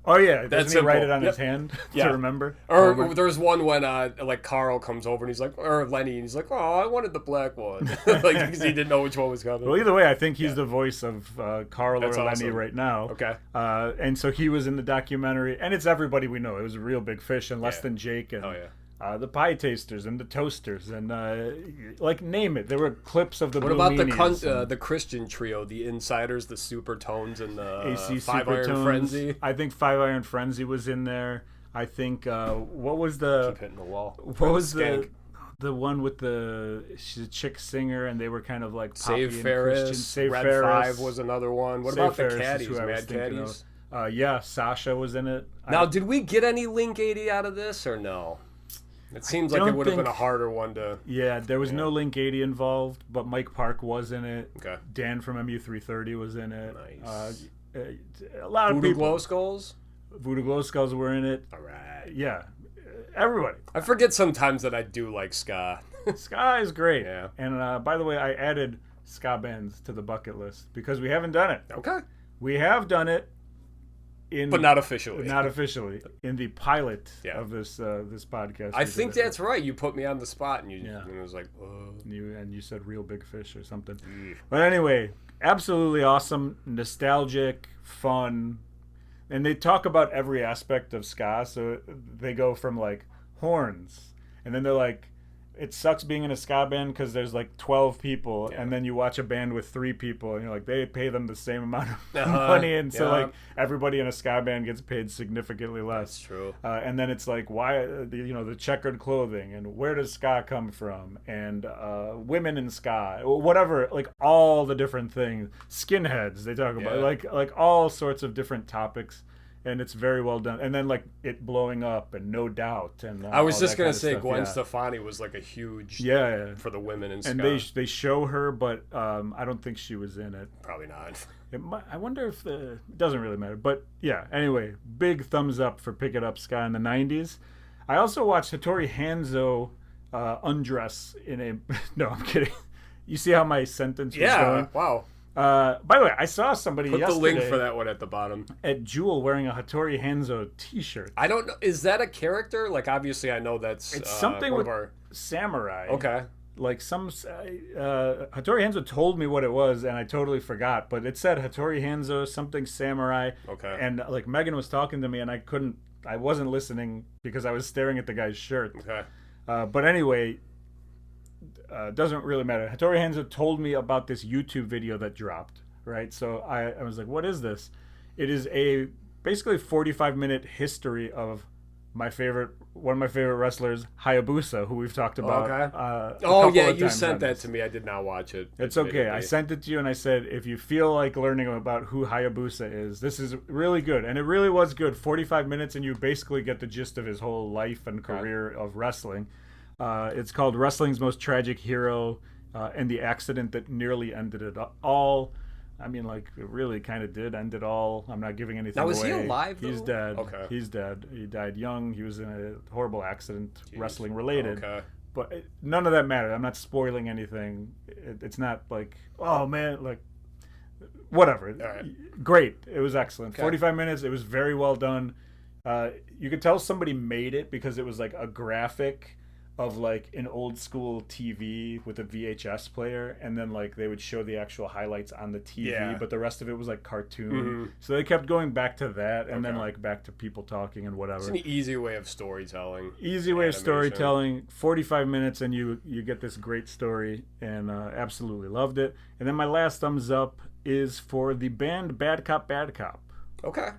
Speaker 2: Oh yeah,
Speaker 1: That's
Speaker 2: doesn't he write it on his hand to remember?
Speaker 1: Or there's one when like Carl comes over and he's like, or Lenny, and he's like, oh, I wanted the black one, like because he didn't know which one was coming.
Speaker 2: Well, either way, I think he's the voice of Carl or Lenny right now.
Speaker 1: Okay.
Speaker 2: And so he was in the documentary, and it's everybody we know. It was a Real Big Fish and Less Than Jake and the Pie Tasters and the Toasters and like name it. There were clips of the.
Speaker 1: What about the Christian trio, the Insiders, the Super Tones, and the
Speaker 2: AC
Speaker 1: Five
Speaker 2: Super
Speaker 1: Iron
Speaker 2: Tones.
Speaker 1: Frenzy?
Speaker 2: I think Five Iron Frenzy was in there. I think what was the?
Speaker 1: Keep hitting the wall.
Speaker 2: What was the one with she's a chick singer and they were kind of like
Speaker 1: Save
Speaker 2: poppy
Speaker 1: Ferris.
Speaker 2: and Christian. Save
Speaker 1: Red
Speaker 2: Ferris.
Speaker 1: 5 was another one. What
Speaker 2: Save
Speaker 1: about
Speaker 2: Ferris
Speaker 1: the Caddies?
Speaker 2: Mad
Speaker 1: Caddies.
Speaker 2: Yeah, Sasha was in it.
Speaker 1: Now, did we get any Link 80 out of this or no? It seems like it would have been a harder one to...
Speaker 2: Yeah, there was no Link 80 involved, but Mike Park was in it.
Speaker 1: Okay.
Speaker 2: Dan from MU330 was in it.
Speaker 1: Nice.
Speaker 2: A lot of
Speaker 1: Voodoo
Speaker 2: people.
Speaker 1: Glow Skulls?
Speaker 2: Voodoo Glow Skulls were in it.
Speaker 1: All right.
Speaker 2: Yeah. Everybody.
Speaker 1: I forget sometimes that I do like ska.
Speaker 2: Ska is great.
Speaker 1: Yeah.
Speaker 2: And by the way, I added ska bands to the bucket list because we haven't done it.
Speaker 1: Okay.
Speaker 2: We have done it.
Speaker 1: But not officially.
Speaker 2: Not officially. In the pilot of this podcast.
Speaker 1: I think that's right. You put me on the spot and and it was like,
Speaker 2: you said Real Big Fish or something. But anyway, absolutely awesome, nostalgic, fun. And they talk about every aspect of ska. So they go from like horns. And then they're like, it sucks being in a ska band because there's like 12 people, and then you watch a band with 3 people, and you're like, they pay them the same amount of money, and so like everybody in a ska band gets paid significantly less.
Speaker 1: That's true.
Speaker 2: And then it's like, why, the checkered clothing, and where does ska come from, and women in ska, whatever, like all the different things, skinheads they talk about, like all sorts of different topics. And it's very well done. And then, like, it blowing up and No Doubt. And
Speaker 1: I was just going to say Gwen Stefani was, like, a huge for the women in ska.
Speaker 2: And they show her, but I don't think she was in it.
Speaker 1: Probably not.
Speaker 2: I wonder if it doesn't really matter. But, yeah, anyway, big thumbs up for Pick It Up Sky in the 90s. I also watched Hattori Hanzo undress in a... No, I'm kidding. You see how my sentence was going?
Speaker 1: Yeah, wow.
Speaker 2: By the way, I saw somebody yesterday.
Speaker 1: Put the link for that one at the bottom.
Speaker 2: At Jewel wearing a Hattori Hanzo t-shirt.
Speaker 1: I don't know. Is that a character? Like, obviously, I know that's...
Speaker 2: It's something with samurai.
Speaker 1: Okay.
Speaker 2: Like some... Hattori Hanzo told me what it was, and I totally forgot. But it said Hattori Hanzo, something samurai.
Speaker 1: Okay.
Speaker 2: And, like, Megan was talking to me, and I wasn't listening because I was staring at the guy's shirt.
Speaker 1: Okay.
Speaker 2: But anyway... doesn't really matter. Hattori Hanzo told me about this YouTube video that dropped, right? So I was like, what is this? It is a basically 45-minute history of one of my favorite wrestlers, Hayabusa, who we've talked about.
Speaker 1: Okay. You sent that to me. I did not watch it.
Speaker 2: It's okay. I sent it to you and I said, if you feel like learning about who Hayabusa is, this is really good. And it really was good. 45 minutes and you basically get the gist of his whole life and career of wrestling. It's called Wrestling's Most Tragic Hero and the Accident That Nearly Ended It All. I mean, like, it really kind of did end it all. I'm not giving anything away.
Speaker 1: Now, is he alive, though?
Speaker 2: He's dead.
Speaker 1: Okay.
Speaker 2: He's dead. He died young. He was in a horrible accident, wrestling-related.
Speaker 1: Okay.
Speaker 2: But none of that mattered. I'm not spoiling anything. It's not like, oh, man, like, whatever.
Speaker 1: All right.
Speaker 2: Great. It was excellent.
Speaker 1: Okay.
Speaker 2: 45 minutes. It was very well done. You could tell somebody made it because it was like a graphic of like an old school TV with a VHS player, and then like they would show the actual highlights on the TV,
Speaker 1: Yeah.
Speaker 2: but the rest of it was like cartoon. So they kept going back to that, and then
Speaker 1: Okay.
Speaker 2: like back to people talking and whatever.
Speaker 1: It's an easy way of storytelling.
Speaker 2: Easy way of
Speaker 1: Animation.
Speaker 2: storytelling. 45 minutes, and you get this great story, and absolutely loved it. And then my last thumbs up is for the band Bad Cop Bad Cop.
Speaker 1: Okay.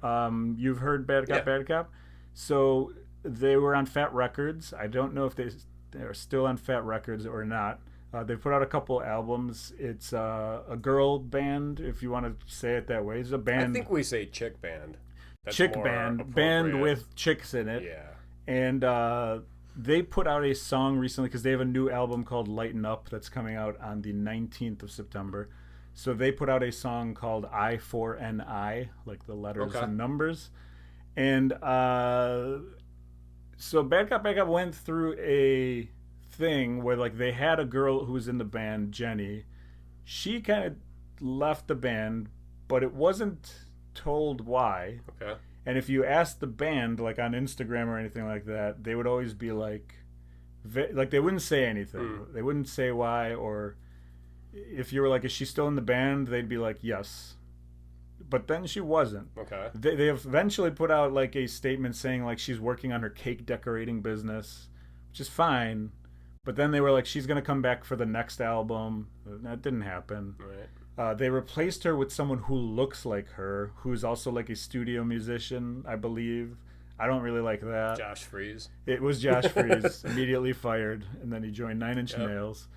Speaker 2: You've heard Bad Cop
Speaker 1: Yeah.
Speaker 2: Bad Cop? So they were on Fat Records. I don't know if they're still on Fat Records or not. They put out a couple albums. It's a girl band, if you want to say it that way. It's a band.
Speaker 1: I think we say chick band. That's
Speaker 2: chick
Speaker 1: more
Speaker 2: band.
Speaker 1: appropriate.
Speaker 2: Band with chicks in it.
Speaker 1: Yeah.
Speaker 2: And they put out a song recently because they have a new album called Lighten Up that's coming out on the 19th of September. So they put out a song called I4NI, like the letters
Speaker 1: Okay.
Speaker 2: and numbers. And so Bad Cop went through a thing where like they had a girl who was in the band, Jenny. She kind of left the band, but it wasn't told why.
Speaker 1: Okay.
Speaker 2: And if you asked the band, like on Instagram or anything like that, they would always be like they wouldn't say anything. They wouldn't say why, or if you were like, is she still in the band? They'd be like, yes. But then she wasn't.
Speaker 1: Okay.
Speaker 2: They eventually put out like a statement saying like she's working on her cake decorating business, which is fine. But then they were like, she's gonna come back for the next album. That didn't happen.
Speaker 1: Right.
Speaker 2: They replaced her with someone who looks like her, who's also like a studio musician, I believe. I don't really like that.
Speaker 1: Josh Freeze.
Speaker 2: It was Josh Freeze, immediately fired, and then he joined Nine Inch Nails.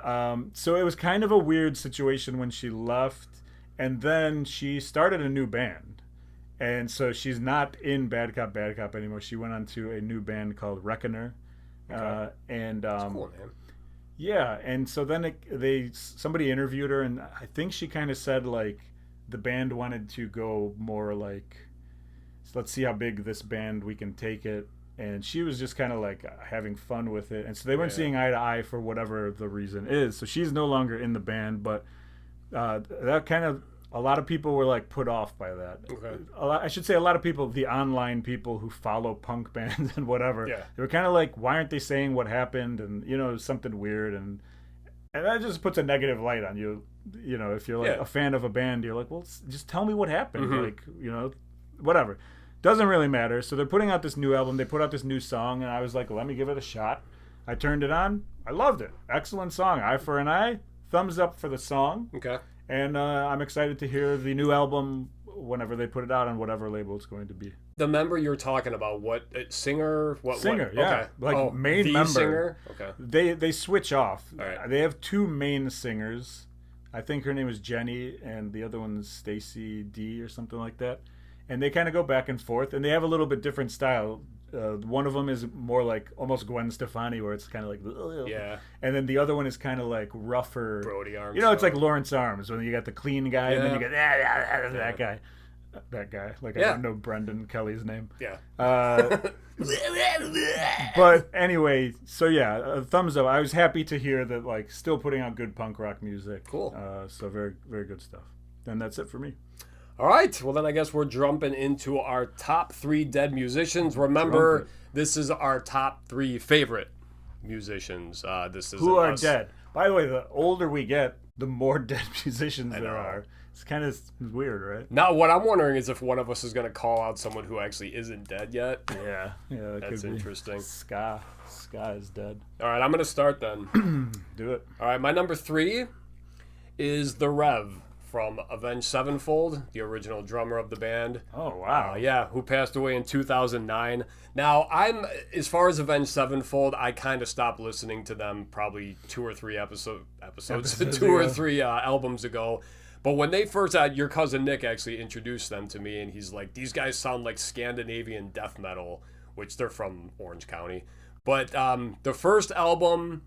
Speaker 2: So it was kind of a weird situation when she left, and then she started a new band. And so she's not in Bad Cop anymore. She went on to a new band called Reckoner.
Speaker 1: Okay.
Speaker 2: That's
Speaker 1: Cool, man.
Speaker 2: yeah, and so then somebody interviewed her, and I think she kind of said like the band wanted to go more like, so let's see how big this band we can take it, and she was just kind of like having fun with it, and so they weren't seeing eye to eye for whatever the reason is. So she's no longer in the band, but that kind of, a lot of people were like put off by that.
Speaker 1: Okay.
Speaker 2: I should say a lot of people, the online people who follow punk bands and whatever,
Speaker 1: Yeah.
Speaker 2: they were kind of like, why aren't they saying what happened? And something weird, and that just puts a negative light on you. If you're like a fan of a band, you're like, well, just tell me what happened. Like, whatever. Doesn't really matter. So they're putting out this new album. They put out this new song, and I was like, let me give it a shot. I turned it on. I loved it. Excellent song. Eye for an eye. Thumbs up for the song.
Speaker 1: Okay.
Speaker 2: And I'm excited to hear the new album whenever they put it out on whatever label it's going to be.
Speaker 1: The member you're talking about, what singer?
Speaker 2: Singer,
Speaker 1: what?
Speaker 2: yeah.
Speaker 1: Okay.
Speaker 2: Like main
Speaker 1: the
Speaker 2: member.
Speaker 1: Singer? Okay.
Speaker 2: They switch off.
Speaker 1: All right.
Speaker 2: They have two main singers. I think her name is Jenny, and the other one's Stacy D or something like that. And they kind of go back and forth, and they have a little bit different style. One of them is more like almost Gwen Stefani, where it's kind of like, ugh.
Speaker 1: Yeah.
Speaker 2: And then the other one is kind of like rougher.
Speaker 1: Brody Arms.
Speaker 2: It's like Lawrence Arms, when you got the clean guy, and then you get that guy. That guy. Like, I don't know Brendan Kelly's name.
Speaker 1: Yeah.
Speaker 2: But anyway, so yeah, a thumbs up. I was happy to hear that, like, still putting out good punk rock music.
Speaker 1: Cool.
Speaker 2: So very, very good stuff. And that's it for me.
Speaker 1: All right. Well, then I guess we're jumping into our top 3 dead musicians. Remember, this is our top 3 favorite musicians. This is
Speaker 2: Who are dead. By the way, the older we get, the more dead musicians there
Speaker 1: know.
Speaker 2: are. It's kind of weird, right?
Speaker 1: Now, what I'm wondering is if one of us is going to call out someone who actually isn't dead yet.
Speaker 2: Yeah. That
Speaker 1: That's
Speaker 2: could be.
Speaker 1: interesting.
Speaker 2: Ska is dead.
Speaker 1: All right, I'm going to start then.
Speaker 2: Do it.
Speaker 1: All right, my number 3 is the Rev from Avenged Sevenfold, the original drummer of the band.
Speaker 2: Oh, wow.
Speaker 1: Who passed away in 2009. Now, as far as Avenged Sevenfold, I kind of stopped listening to them probably 2 or 3 episodes 2 or 3 albums ago. But when they first had, your cousin Nick actually introduced them to me, and he's like, these guys sound like Scandinavian death metal, which they're from Orange County. But the first album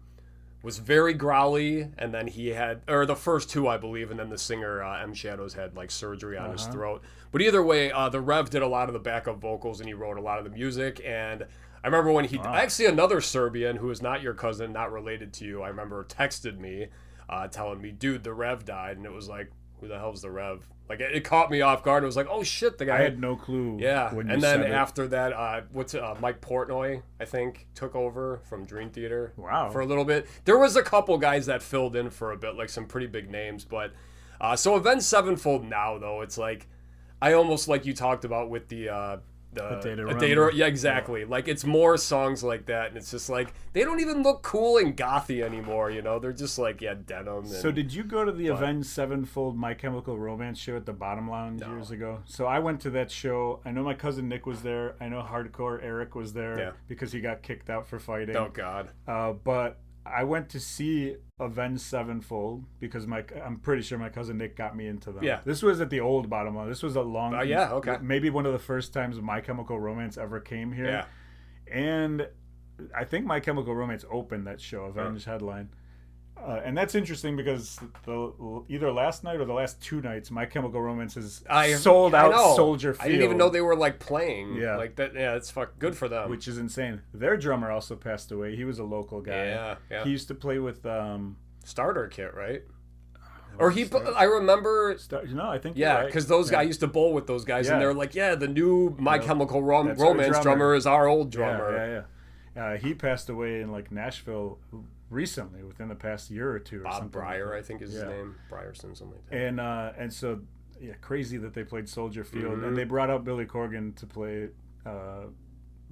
Speaker 1: was very growly, and then he had, or the first 2, I believe, and then the singer, M. Shadows, had like surgery on his throat. But either way, the Rev did a lot of the backup vocals, and he wrote a lot of the music. And I remember when actually another Serbian who is not your cousin, not related to you, I remember texted me telling me, dude, the Rev died. And it was like, who the hell's the Rev? Like it caught me off guard. It was like, oh shit, the guy.
Speaker 2: I had no clue.
Speaker 1: Yeah,
Speaker 2: when you
Speaker 1: and then
Speaker 2: said it.
Speaker 1: after that, Mike Portnoy, I think, took over from Dream Theater.
Speaker 2: Wow.
Speaker 1: For a little bit. There was a couple guys that filled in for a bit, like some pretty big names. But so Avenged Sevenfold now, though, it's like I almost like you talked about with the A Day to Remember. Yeah, exactly. Yeah. Like it's more songs like that, and it's just like they don't even look cool and gothy anymore. You know, they're just like denim. And,
Speaker 2: so did you go to the Avenged Sevenfold My Chemical Romance show at the Bottom Lounge years ago? So I went to that show. I know my cousin Nick was there. I know Hardcore Eric was there because he got kicked out for fighting.
Speaker 1: Oh God.
Speaker 2: But I went to see Avenged Sevenfold because I'm pretty sure my cousin Nick got me into them. Yeah. This was at the old Bottom Line. This was a long...
Speaker 1: okay.
Speaker 2: Maybe one of the first times My Chemical Romance ever came here. Yeah. And I think My Chemical Romance opened that show, Avenged headline. And that's interesting because either last night or the last 2 nights, My Chemical Romance has sold out Soldier Field.
Speaker 1: I didn't even know they were like playing. Yeah, like that. Yeah, it's good for them.
Speaker 2: Which is insane. Their drummer also passed away. He was a local guy. Yeah. He used to play with
Speaker 1: Starter Kit, right? Or I remember.
Speaker 2: No, I think.
Speaker 1: Yeah, because those guys used to bowl with those guys, and they're like, the new My Chemical Romance drummer is our old drummer.
Speaker 2: Yeah. He passed away in like Nashville recently, within the past year or two.
Speaker 1: Bob Breyer, I think is his name. Brierson, something like
Speaker 2: that. And so, crazy that they played Soldier Field. And they brought out Billy Corgan to play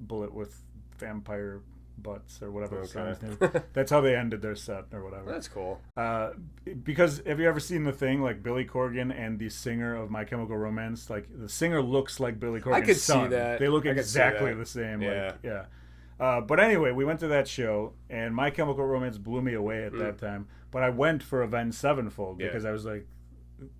Speaker 2: Bullet with Vampire Butts or whatever the song's name. That's how they ended their set or whatever.
Speaker 1: That's cool.
Speaker 2: Because have you ever seen The Thing? Like Billy Corgan and the singer of My Chemical Romance, like the singer looks like Billy Corgan's
Speaker 1: I could
Speaker 2: son.
Speaker 1: see that.
Speaker 2: They look exactly the same.
Speaker 1: Yeah.
Speaker 2: But anyway, we went to that show, and My Chemical Romance blew me away at that time. But I went for Avenged Sevenfold because I was like,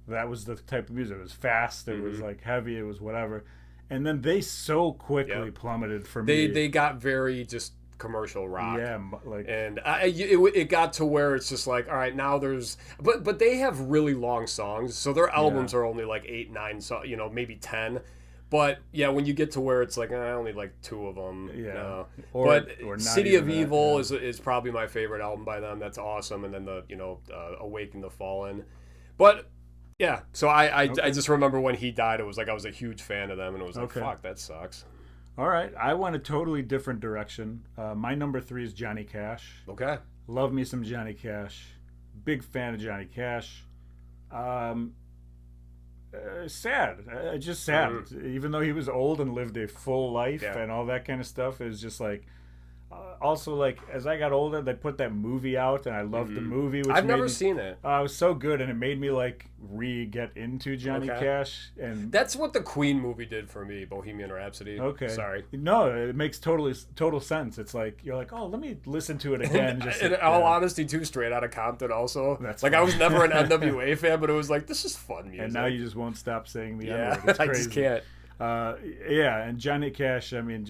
Speaker 2: that was the type of music. It was fast, it was like heavy, it was whatever. And then they so quickly plummeted for me.
Speaker 1: They got very just commercial rock.
Speaker 2: Yeah, like,
Speaker 1: and it got to where it's just like, all right, now there's, but they have really long songs, so their albums are only like 8, 9, maybe 10. But when you get to where it's like I only like 2 of them. Yeah. But City of Evil is probably my favorite album by them. That's awesome. And then the Awaken the Fallen. But so I just remember when he died, it was like I was a huge fan of them, and it was like fuck, that sucks.
Speaker 2: All right, I went a totally different direction. My number 3 is Johnny Cash.
Speaker 1: Okay.
Speaker 2: Love me some Johnny Cash. Big fan of Johnny Cash. Sad. Just sad. Even though he was old and lived a full life and all that kind of stuff, is just like. Also, like as I got older, they put that movie out, and I loved the movie. Which
Speaker 1: I've never seen it.
Speaker 2: It was so good, and it made me like get into Johnny Cash. And
Speaker 1: that's what the Queen movie did for me, Bohemian Rhapsody.
Speaker 2: Okay,
Speaker 1: sorry.
Speaker 2: No, it makes total sense. It's like you're like, oh, let me listen to it again.
Speaker 1: In all honesty, too, Straight Outta Compton. Also, that's like funny. I was never an NWA fan, but it was like this is fun music.
Speaker 2: And now you just won't stop saying the N-word. It's crazy.
Speaker 1: I just can't.
Speaker 2: And Johnny Cash. I mean,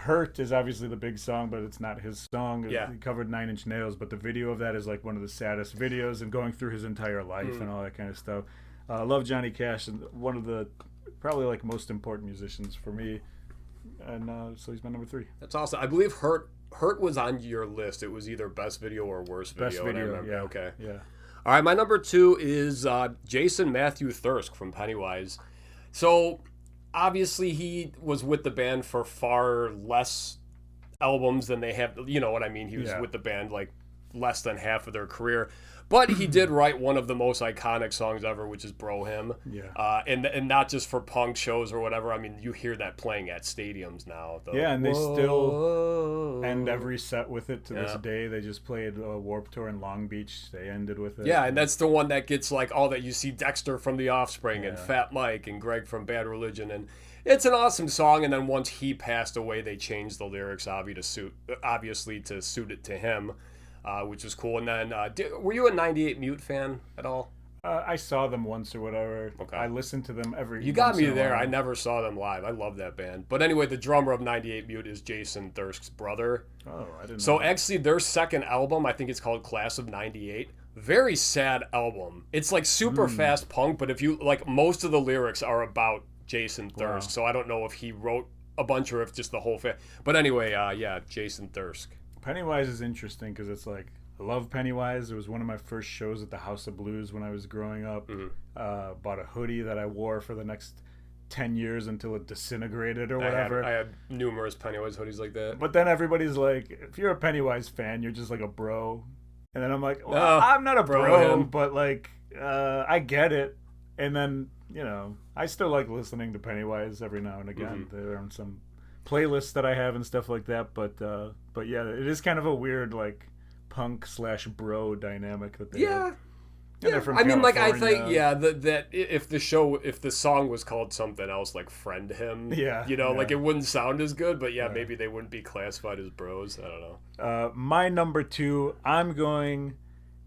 Speaker 2: Hurt is obviously the big song, but it's not his song. He covered 9 Inch Nails, but the video of that is like one of the saddest videos, and going through his entire life and all that kind of stuff. I love Johnny Cash, and one of the probably like most important musicians for me, and so he's my number 3.
Speaker 1: That's awesome. I believe Hurt was on your list. It was either best video or worst video.
Speaker 2: Best video,
Speaker 1: yeah. Okay.
Speaker 2: Yeah.
Speaker 1: All right, my number 2 is Jason Matthew Thirsk from Pennywise. So obviously he was with the band for far less albums than they have, you know what I mean? He was with the band like less than half of their career. But he did write one of the most iconic songs ever, which is Bro Hymn.
Speaker 2: Yeah.
Speaker 1: And not just for punk shows or whatever. I mean, you hear that playing at stadiums now.
Speaker 2: And they still end every set with it to this day. They just played Warped Tour in Long Beach. They ended with it.
Speaker 1: Yeah, and that's the one that gets like all that. You see Dexter from The Offspring and Fat Mike and Greg from Bad Religion. And it's an awesome song. And then once he passed away, they changed the lyrics obviously to suit it to him. Which was cool. And then, were you a 98 Mute fan at all?
Speaker 2: I saw them once or whatever.
Speaker 1: Okay.
Speaker 2: I listened to them every.
Speaker 1: You got me there. I never saw them live. I love that band. But anyway, the drummer of 98 Mute is Jason Thirsk's brother.
Speaker 2: Oh, I didn't know.
Speaker 1: So actually, their second album, I think it's called Class of 98. Very sad album. It's like super fast punk, but if you like, most of the lyrics are about Jason Thirsk. Wow. So I don't know if he wrote a bunch or if just the whole But anyway, Jason Thirsk.
Speaker 2: Pennywise is interesting because it's like I love Pennywise. It was one of my first shows at the House of Blues when I was growing up. Bought a hoodie that I wore for the next 10 years until it disintegrated or whatever.
Speaker 1: I had numerous Pennywise hoodies like that.
Speaker 2: But then everybody's like, if you're a Pennywise fan, you're just like a bro. And then I'm like, well, I'm not a bro, but like, I get it. And then, you know, I still like listening to Pennywise every now and again. They're on some playlists that I have and stuff like that. But yeah, it is kind of a weird like punk/bro dynamic that they have.
Speaker 1: Yeah, I mean, like, I think, that if the song was called something else, like Friend Him, like, it wouldn't sound as good, but maybe they wouldn't be classified as bros. I don't know.
Speaker 2: My number 2, I'm going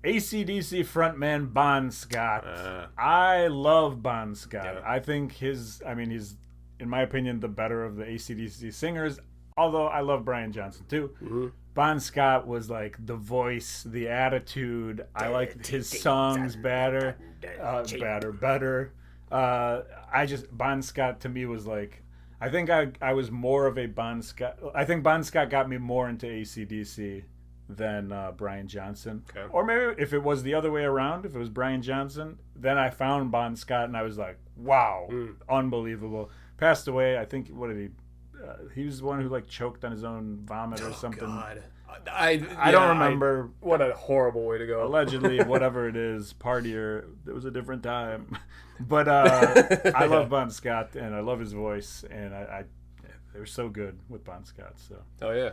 Speaker 2: AC/DC frontman Bon Scott. I love Bon Scott. Yeah. I think he's, in my opinion, the better of the AC/DC singers, although I love Brian Johnson, too. Mm-hmm. Bon Scott was like the voice, the attitude. I liked his songs better. Bon Scott to me was like, I think I was more of a Bon Scott. I think Bon Scott got me more into AC/DC than Brian Johnson. Okay. Or maybe if it was the other way around, if it was Brian Johnson, then I found Bon Scott and I was like, wow, unbelievable. Passed away, I think, what did he... he was the one who like choked on his own vomit or something. God. I don't remember.
Speaker 1: What a horrible way to go.
Speaker 2: Allegedly, whatever it is, partier. It was a different time. But I love Bon Scott and I love his voice, and they were so good with Bon Scott. So.
Speaker 1: Oh yeah.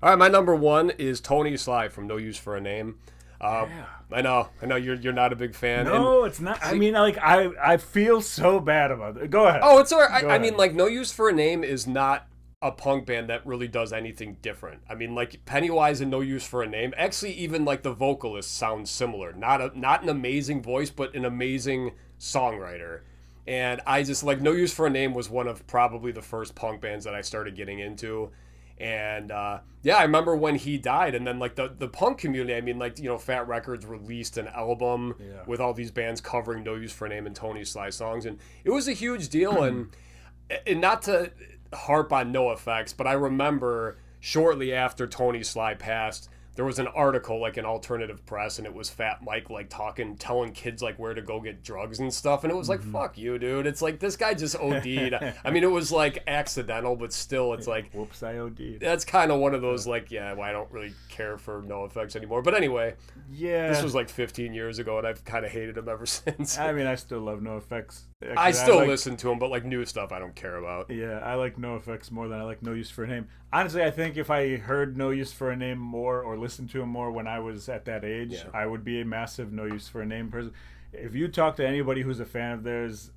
Speaker 1: All right, my number 1 is Tony Sly from No Use for a Name. I know you're not a big fan.
Speaker 2: No, it's not. I mean, like, I feel so bad about it. Go ahead.
Speaker 1: Oh, it's all right. I mean, like, No Use for a Name is not a punk band that really does anything different. I mean, like, Pennywise and No Use for a Name, actually, even like the vocalist sounds similar. Not an amazing voice, but an amazing songwriter. And I just like No Use for a Name was one of probably the first punk bands that I started getting into. And I remember when he died, and then like the punk community, I mean, like, you know, Fat Records released an album with all these bands covering No Use for a Name and Tony Sly songs, and it was a huge deal. and not to harp on NoFX, but I remember shortly after Tony Sly passed, there was an article like in Alternative Press, and it was Fat Mike like telling kids like where to go get drugs and stuff, and it was like, fuck you, dude. It's like, this guy just OD'd. I mean, it was like accidental, but still, it's like,
Speaker 2: whoops, I OD'd.
Speaker 1: That's kind of one of those like, I don't really care for NoFX anymore. But anyway, this was like 15 years ago, and I've kind of hated him ever since.
Speaker 2: I mean, I still love NoFX. Actually,
Speaker 1: I still listen to him, but like new stuff I don't care about.
Speaker 2: Yeah, I like NoFX more than I like No Use for a Name. Honestly, I think if I heard No Use for a Name more or listened to him more when I was at that age, I would be a massive No Use for a Name person. If you talk to anybody who's a fan of theirs,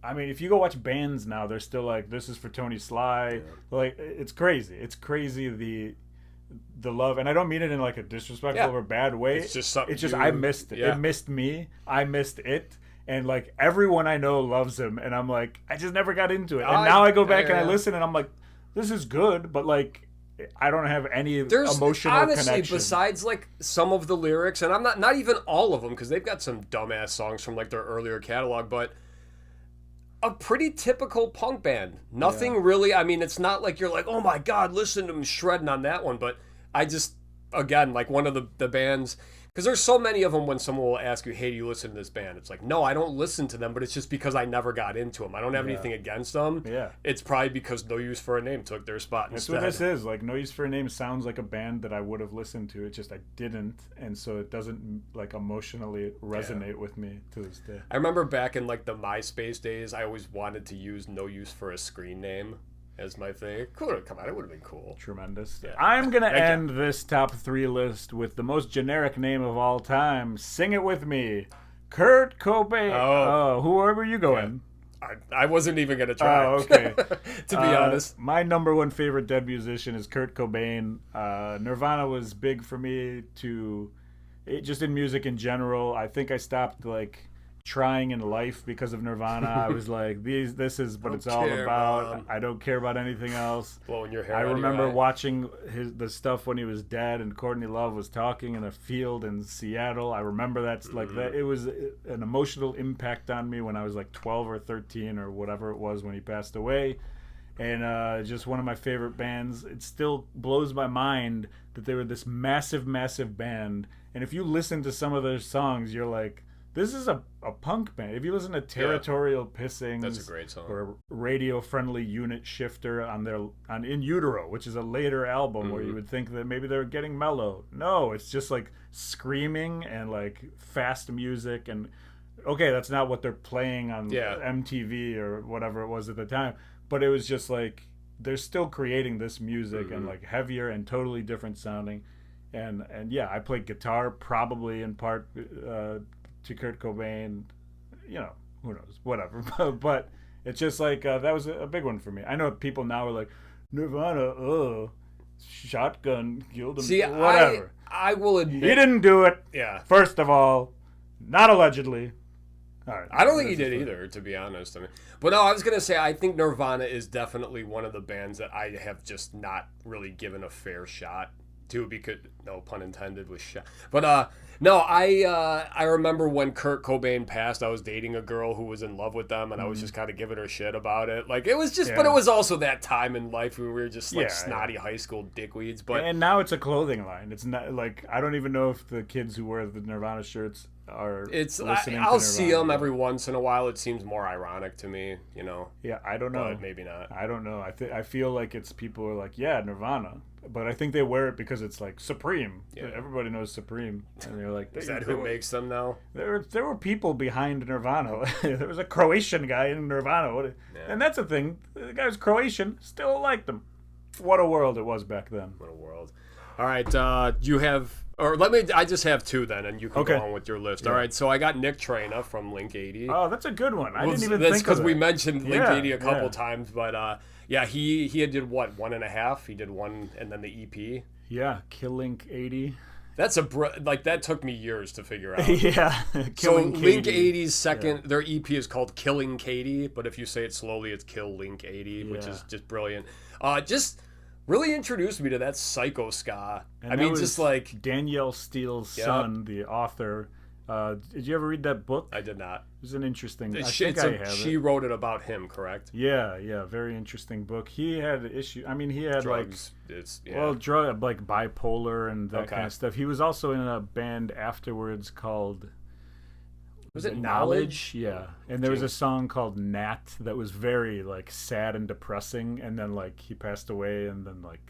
Speaker 2: I mean, if you go watch bands now, they're still like, this is for Tony Sly. Yeah. Like, it's crazy. It's crazy the love, and I don't mean it in like a disrespectful or bad way.
Speaker 1: It's just something.
Speaker 2: It's just I missed it. Yeah. It missed me. I missed it. And like everyone I know loves him, and I'm like, I just never got into it. And now I go back and I listen, and I'm like, this is good, but like, I don't have any emotional
Speaker 1: honestly,
Speaker 2: connection.
Speaker 1: Besides like some of the lyrics, and I'm not even all of them, because they've got some dumbass songs from like their earlier catalog, but a pretty typical punk band. Nothing really. I mean, it's not like you're like, oh my god, listen to them shredding on that one. But I just, again, like one of the bands. Because there's so many of them when someone will ask you, hey, do you listen to this band? It's like, no, I don't listen to them, but it's just because I never got into them. I don't have anything against them. Yeah. It's probably because No Use for a Name took their spot instead.
Speaker 2: That's what this is. Like, No Use for a Name sounds like a band that I would have listened to. It's just I didn't, and so it doesn't, like, emotionally resonate with me to this day.
Speaker 1: I remember back in, like, the MySpace days, I always wanted to use No Use for a screen name as my thing. Cool, come on, it would have been cool.
Speaker 2: Tremendous. Yeah. I'm going to end this top 3 list with the most generic name of all time. Sing it with me. Kurt Cobain. Oh, who were you going?
Speaker 1: Yeah. I wasn't even going to try.
Speaker 2: Oh, okay.
Speaker 1: To be honest.
Speaker 2: My number 1 favorite dead musician is Kurt Cobain. Nirvana was big for me just in music in general. I think I stopped, like, trying in life because of Nirvana. I was like, this is what it's all about. Man. I don't care about anything else.
Speaker 1: Blowing your hair.
Speaker 2: I remember watching the stuff when he was dead and Courtney Love was talking in a field in Seattle. I remember that's like that. It was an emotional impact on me when I was like 12 or 13 or whatever it was when he passed away. and just one of my favorite bands. It still blows my mind that they were this massive, massive band. And if you listen to some of their songs, you're like, this is a punk band. If you listen to Territorial Pissings,
Speaker 1: that's a great song.
Speaker 2: Or Radio Friendly Unit Shifter on In Utero, which is a later album where you would think that maybe they were getting mellow. No, it's just like screaming and like fast music. And okay, that's not what they're playing on MTV or whatever it was at the time, but it was just like they're still creating this music and like heavier and totally different sounding. And yeah, I played guitar probably in part to Kurt Cobain, you know, who knows, whatever. But it's just like that was a big one for me. I know people now are like, Nirvana, Shotgun killed him.
Speaker 1: See,
Speaker 2: whatever.
Speaker 1: I will admit,
Speaker 2: he didn't do it.
Speaker 1: Yeah.
Speaker 2: First of all, not allegedly. All right,
Speaker 1: I don't think he did either, to be honest. I mean, but no, I was gonna say I think Nirvana is definitely one of the bands that I have just not really given a fair shot to, because no pun intended with shot. But no, I remember when Kurt Cobain passed, I was dating a girl who was in love with them, and I was just kind of giving her shit about it. Like it was just, but it was also that time in life where we were just like snotty high school dickweeds. But
Speaker 2: and now it's a clothing line. It's not like, I don't even know if the kids who wear the Nirvana shirts are listening
Speaker 1: I'll
Speaker 2: to
Speaker 1: see them every once in a while. It seems more ironic to me, you know.
Speaker 2: Yeah, I don't know.
Speaker 1: But maybe not.
Speaker 2: I don't know. I feel like it's people are like, yeah, Nirvana, but I think they wear it because it's like Supreme. Yeah. Everybody knows Supreme, and they're like,
Speaker 1: is that who makes them now?
Speaker 2: There were people behind Nirvana. There was a Croatian guy in Nirvana, and that's the thing. The guy was Croatian, still liked them. What a world it was back then.
Speaker 1: What a world. All right, you have, or I just have two then, and you can go on with your list. Yeah. All right, so I got Nick Traina from Link 80.
Speaker 2: Oh, that's a good one. I didn't even think of
Speaker 1: that. That's because we mentioned Link 80 a couple times, but yeah, he did what, 1.5? He did one, and then the EP.
Speaker 2: Yeah, Kill Link 80.
Speaker 1: That's like that took me years to figure out.
Speaker 2: Yeah,
Speaker 1: so Link 80's second, their EP is called Killing Katie, but if you say it slowly, it's Kill Link 80, which is just brilliant. Just really introduced me to that psycho ska.
Speaker 2: And
Speaker 1: I mean, just like
Speaker 2: Danielle Steele's son, the author. Did you ever read that book?
Speaker 1: I did not.
Speaker 2: It was an interesting.
Speaker 1: She wrote it about him, correct?
Speaker 2: Yeah, very interesting book. He had issue. I mean, he had
Speaker 1: drugs.
Speaker 2: Drug, like bipolar and that kind of stuff. He was also in a band afterwards called.
Speaker 1: Was it Knowledge?
Speaker 2: Yeah, and there was a song called Nat that was very like sad and depressing, and then like he passed away, and then like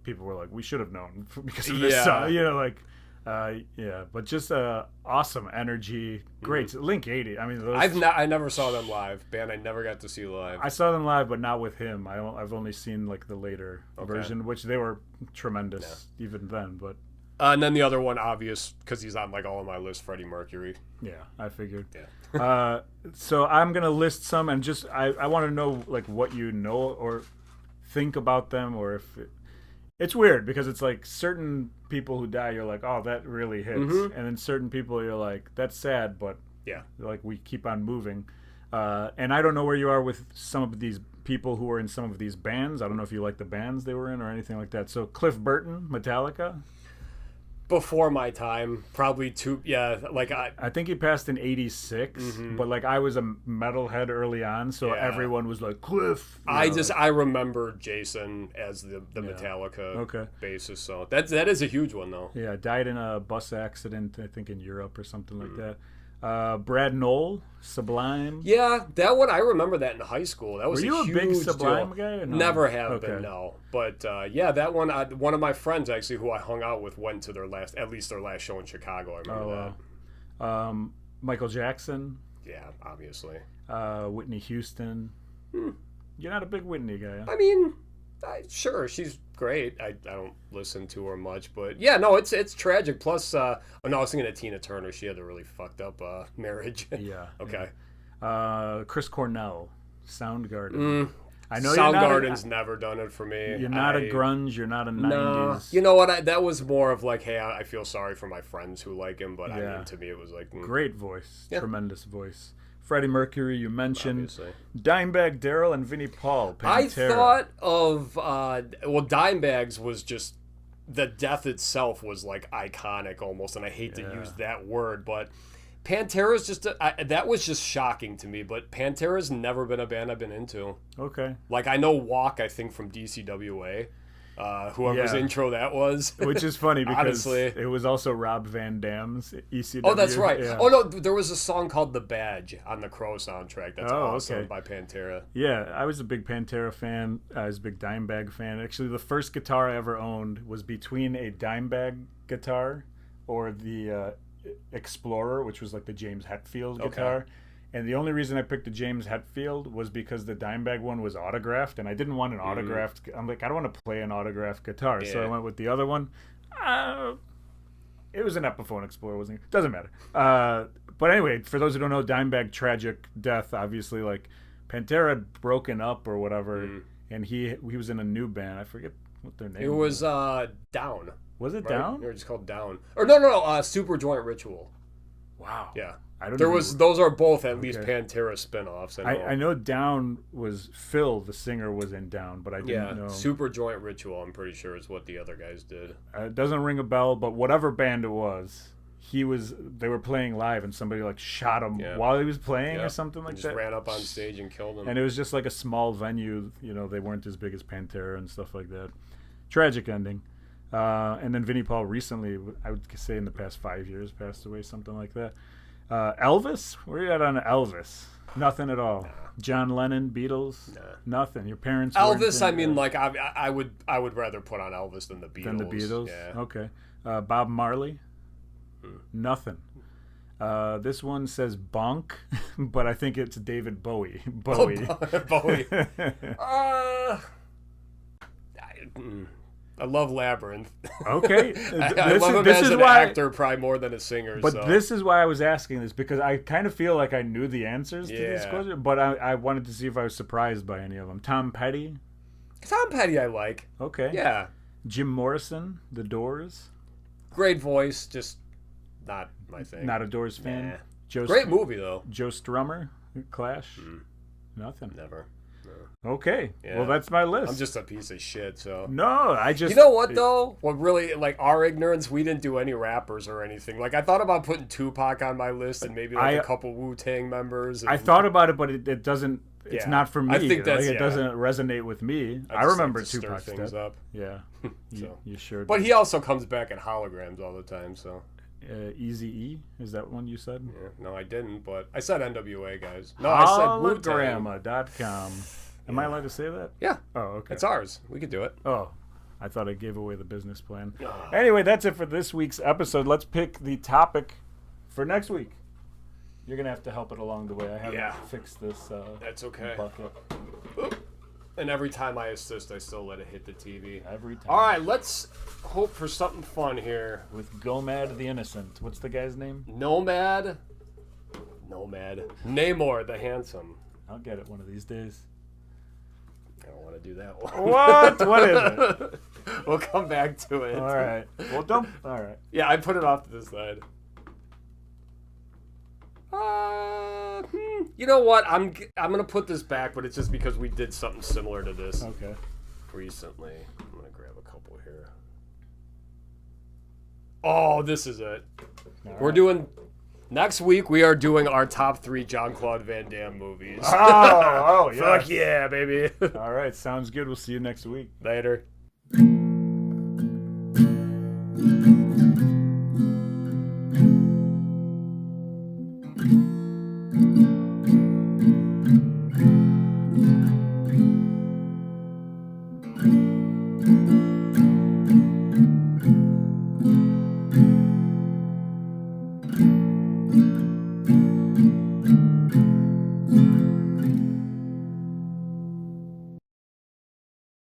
Speaker 2: people were like, we should have known because of this song, you know, like. But just awesome energy, great. Link 80. I mean,
Speaker 1: I never saw them live. Band I never got to see live.
Speaker 2: I saw them live, but not with him. I've only seen like the later version, which they were tremendous even then. But
Speaker 1: and then the other one, obvious because he's on like all of my list, Freddie Mercury.
Speaker 2: Yeah, I figured. Yeah. So I'm gonna list some, and just I want to know like what you know or think about them, or if. It's weird because it's like certain people who die, you're like, oh, that really hits. And then certain people, you're like, that's sad, but like we keep on moving. And I don't know where you are with some of these people who are in some of these bands. I don't know if you like the bands they were in or anything like that. So Cliff Burton, Metallica.
Speaker 1: Before my time, probably like
Speaker 2: I think he passed in 86, but like I was a metalhead early on, so everyone was like Cliff.
Speaker 1: I remember Jason as the Metallica bassist, so that is a huge one though.
Speaker 2: Yeah, died in a bus accident, I think in Europe or something like that. Brad Knoll, Sublime.
Speaker 1: Yeah, that one I remember that in high school. That was
Speaker 2: Were you a big Sublime guy? Or no?
Speaker 1: Never have been, no. But that one. One of my friends actually, who I hung out with, went to their last show in Chicago. I remember
Speaker 2: that. Michael Jackson.
Speaker 1: Yeah, obviously.
Speaker 2: Whitney Houston. You're not a big Whitney guy. Huh?
Speaker 1: I mean, sure, she's great. I don't listen to her much, but yeah, no, it's tragic. Plus, I was thinking of Tina Turner. She had a really fucked up marriage.
Speaker 2: Yeah.
Speaker 1: Okay.
Speaker 2: Yeah. Chris Cornell, Soundgarden. I know
Speaker 1: Soundgarden's never done it for me.
Speaker 2: You're not a grunge. You're not a 90s.
Speaker 1: No. You know what? That was more of like, hey, I feel sorry for my friends who like him, but I mean, to me, it was like
Speaker 2: great voice, tremendous voice. Freddie Mercury, you mentioned. Obviously. Dimebag Darrell and Vinnie Paul. Pantera.
Speaker 1: I thought of Dimebags was just the death itself was like iconic almost, and I hate to use that word, but Pantera's just that was just shocking to me. But Pantera's never been a band I've been into.
Speaker 2: Okay.
Speaker 1: Like I know Walk, I think from DCWA. Whoever's intro that was.
Speaker 2: Which is funny because
Speaker 1: honestly,
Speaker 2: it was also Rob Van Dam's ECW.
Speaker 1: Oh, that's right.
Speaker 2: Yeah.
Speaker 1: Oh, no, there was a song called The Badge on the Crow soundtrack. That's awesome
Speaker 2: okay.
Speaker 1: by Pantera.
Speaker 2: Yeah, I was a big Pantera fan. I was a big Dimebag fan. Actually, the first guitar I ever owned was between a Dimebag guitar or the Explorer, which was like the James Hetfield guitar. And the only reason I picked the James Hetfield was because the Dimebag one was autographed, and I didn't want an autographed. I'm like, I don't want to play an autographed guitar, so I went with the other one. It was an Epiphone Explorer, wasn't it? Doesn't matter. But anyway, for those who don't know, Dimebag tragic death. Obviously, like Pantera had broken up or whatever, and he was in a new band. I forget what their name was.
Speaker 1: It was Down.
Speaker 2: Was it
Speaker 1: right?
Speaker 2: Down?
Speaker 1: They were just called Down. Or no, Super Joint Ritual.
Speaker 2: Wow.
Speaker 1: Yeah.
Speaker 2: Those
Speaker 1: are both at least Pantera spin-offs.
Speaker 2: I know Down was Phil, the singer, was in Down, but I didn't know.
Speaker 1: Super Joint Ritual, I'm pretty sure, is what the other guys did.
Speaker 2: It doesn't ring a bell, but whatever band it was, they were playing live and somebody like shot him while he was playing or something like that.
Speaker 1: Just ran up on stage and killed him.
Speaker 2: And it was just like a small venue, they weren't as big as Pantera and stuff like that. Tragic ending. And then Vinnie Paul recently, I would say in the past 5 years, passed away, something like that. Elvis? Where are you at on Elvis? Nothing at all. Nah. John Lennon, Beatles? Nah. Nothing. Your parents?
Speaker 1: Elvis, I mean, like I would rather put on Elvis than the Beatles.
Speaker 2: Than the Beatles?
Speaker 1: Yeah.
Speaker 2: Okay. Bob Marley? Nothing. This one says Bonk, but I think it's David Bowie. Bowie.
Speaker 1: Bowie. I love Labyrinth.
Speaker 2: Okay.
Speaker 1: I love him as an actor probably more than a singer.
Speaker 2: But this is why I was asking this, because I kind of feel like I knew the answers to these questions, but I wanted to see if I was surprised by any of them. Tom Petty?
Speaker 1: Tom Petty I like.
Speaker 2: Okay.
Speaker 1: Yeah.
Speaker 2: Jim Morrison, The Doors?
Speaker 1: Great voice, just not my thing.
Speaker 2: Not a Doors fan?
Speaker 1: Nah. Great movie, though.
Speaker 2: Joe Strummer? Clash? Nothing.
Speaker 1: Never.
Speaker 2: Okay. Yeah. Well, that's my list.
Speaker 1: I'm just a piece of shit, so.
Speaker 2: No, I just.
Speaker 1: You know what, though? What really, like, our ignorance, we didn't do any rappers or anything. Like, I thought about putting Tupac on my list and maybe, like, a couple Wu-Tang members.
Speaker 2: I thought about it, but it doesn't. It's not for me.
Speaker 1: I think that's,
Speaker 2: it doesn't resonate with me. I remember Tupac
Speaker 1: things up.
Speaker 2: Yeah. You sure.
Speaker 1: But he also comes back in holograms all the time, so.
Speaker 2: Eazy-E? Is that one you said?
Speaker 1: Yeah. No, I didn't, but I said NWA, guys. No,
Speaker 2: I said Hologramma.com. Am I allowed to say that?
Speaker 1: Yeah.
Speaker 2: Oh, okay.
Speaker 1: It's ours. We could do it.
Speaker 2: Oh, I thought I gave away the business plan. Anyway, that's it for this week's episode. Let's pick the topic for next week. You're going to have to help it along the way. I haven't fixed this
Speaker 1: that's okay.
Speaker 2: bucket.
Speaker 1: And every time I assist, I still let it hit the TV.
Speaker 2: Every time.
Speaker 1: All right, let's hope for something fun here.
Speaker 2: With Gomad the Innocent. What's the guy's name?
Speaker 1: Nomad. Namor the Handsome.
Speaker 2: I'll get it one of these days.
Speaker 1: I don't want to do that one.
Speaker 2: What? What is it?
Speaker 1: We'll come back to it.
Speaker 2: All right. Well, don't. All right.
Speaker 1: Yeah, I put it off to the side. You know what? I'm gonna put this back, but it's just because we did something similar to this.
Speaker 2: Okay.
Speaker 1: Recently, I'm gonna grab a couple here. Oh, this is it. We're doing. Next week, we are doing our top 3 Jean-Claude Van Damme movies.
Speaker 2: Oh, yeah.
Speaker 1: Fuck yeah, baby.
Speaker 2: All right, sounds good. We'll see you next week.
Speaker 1: Later.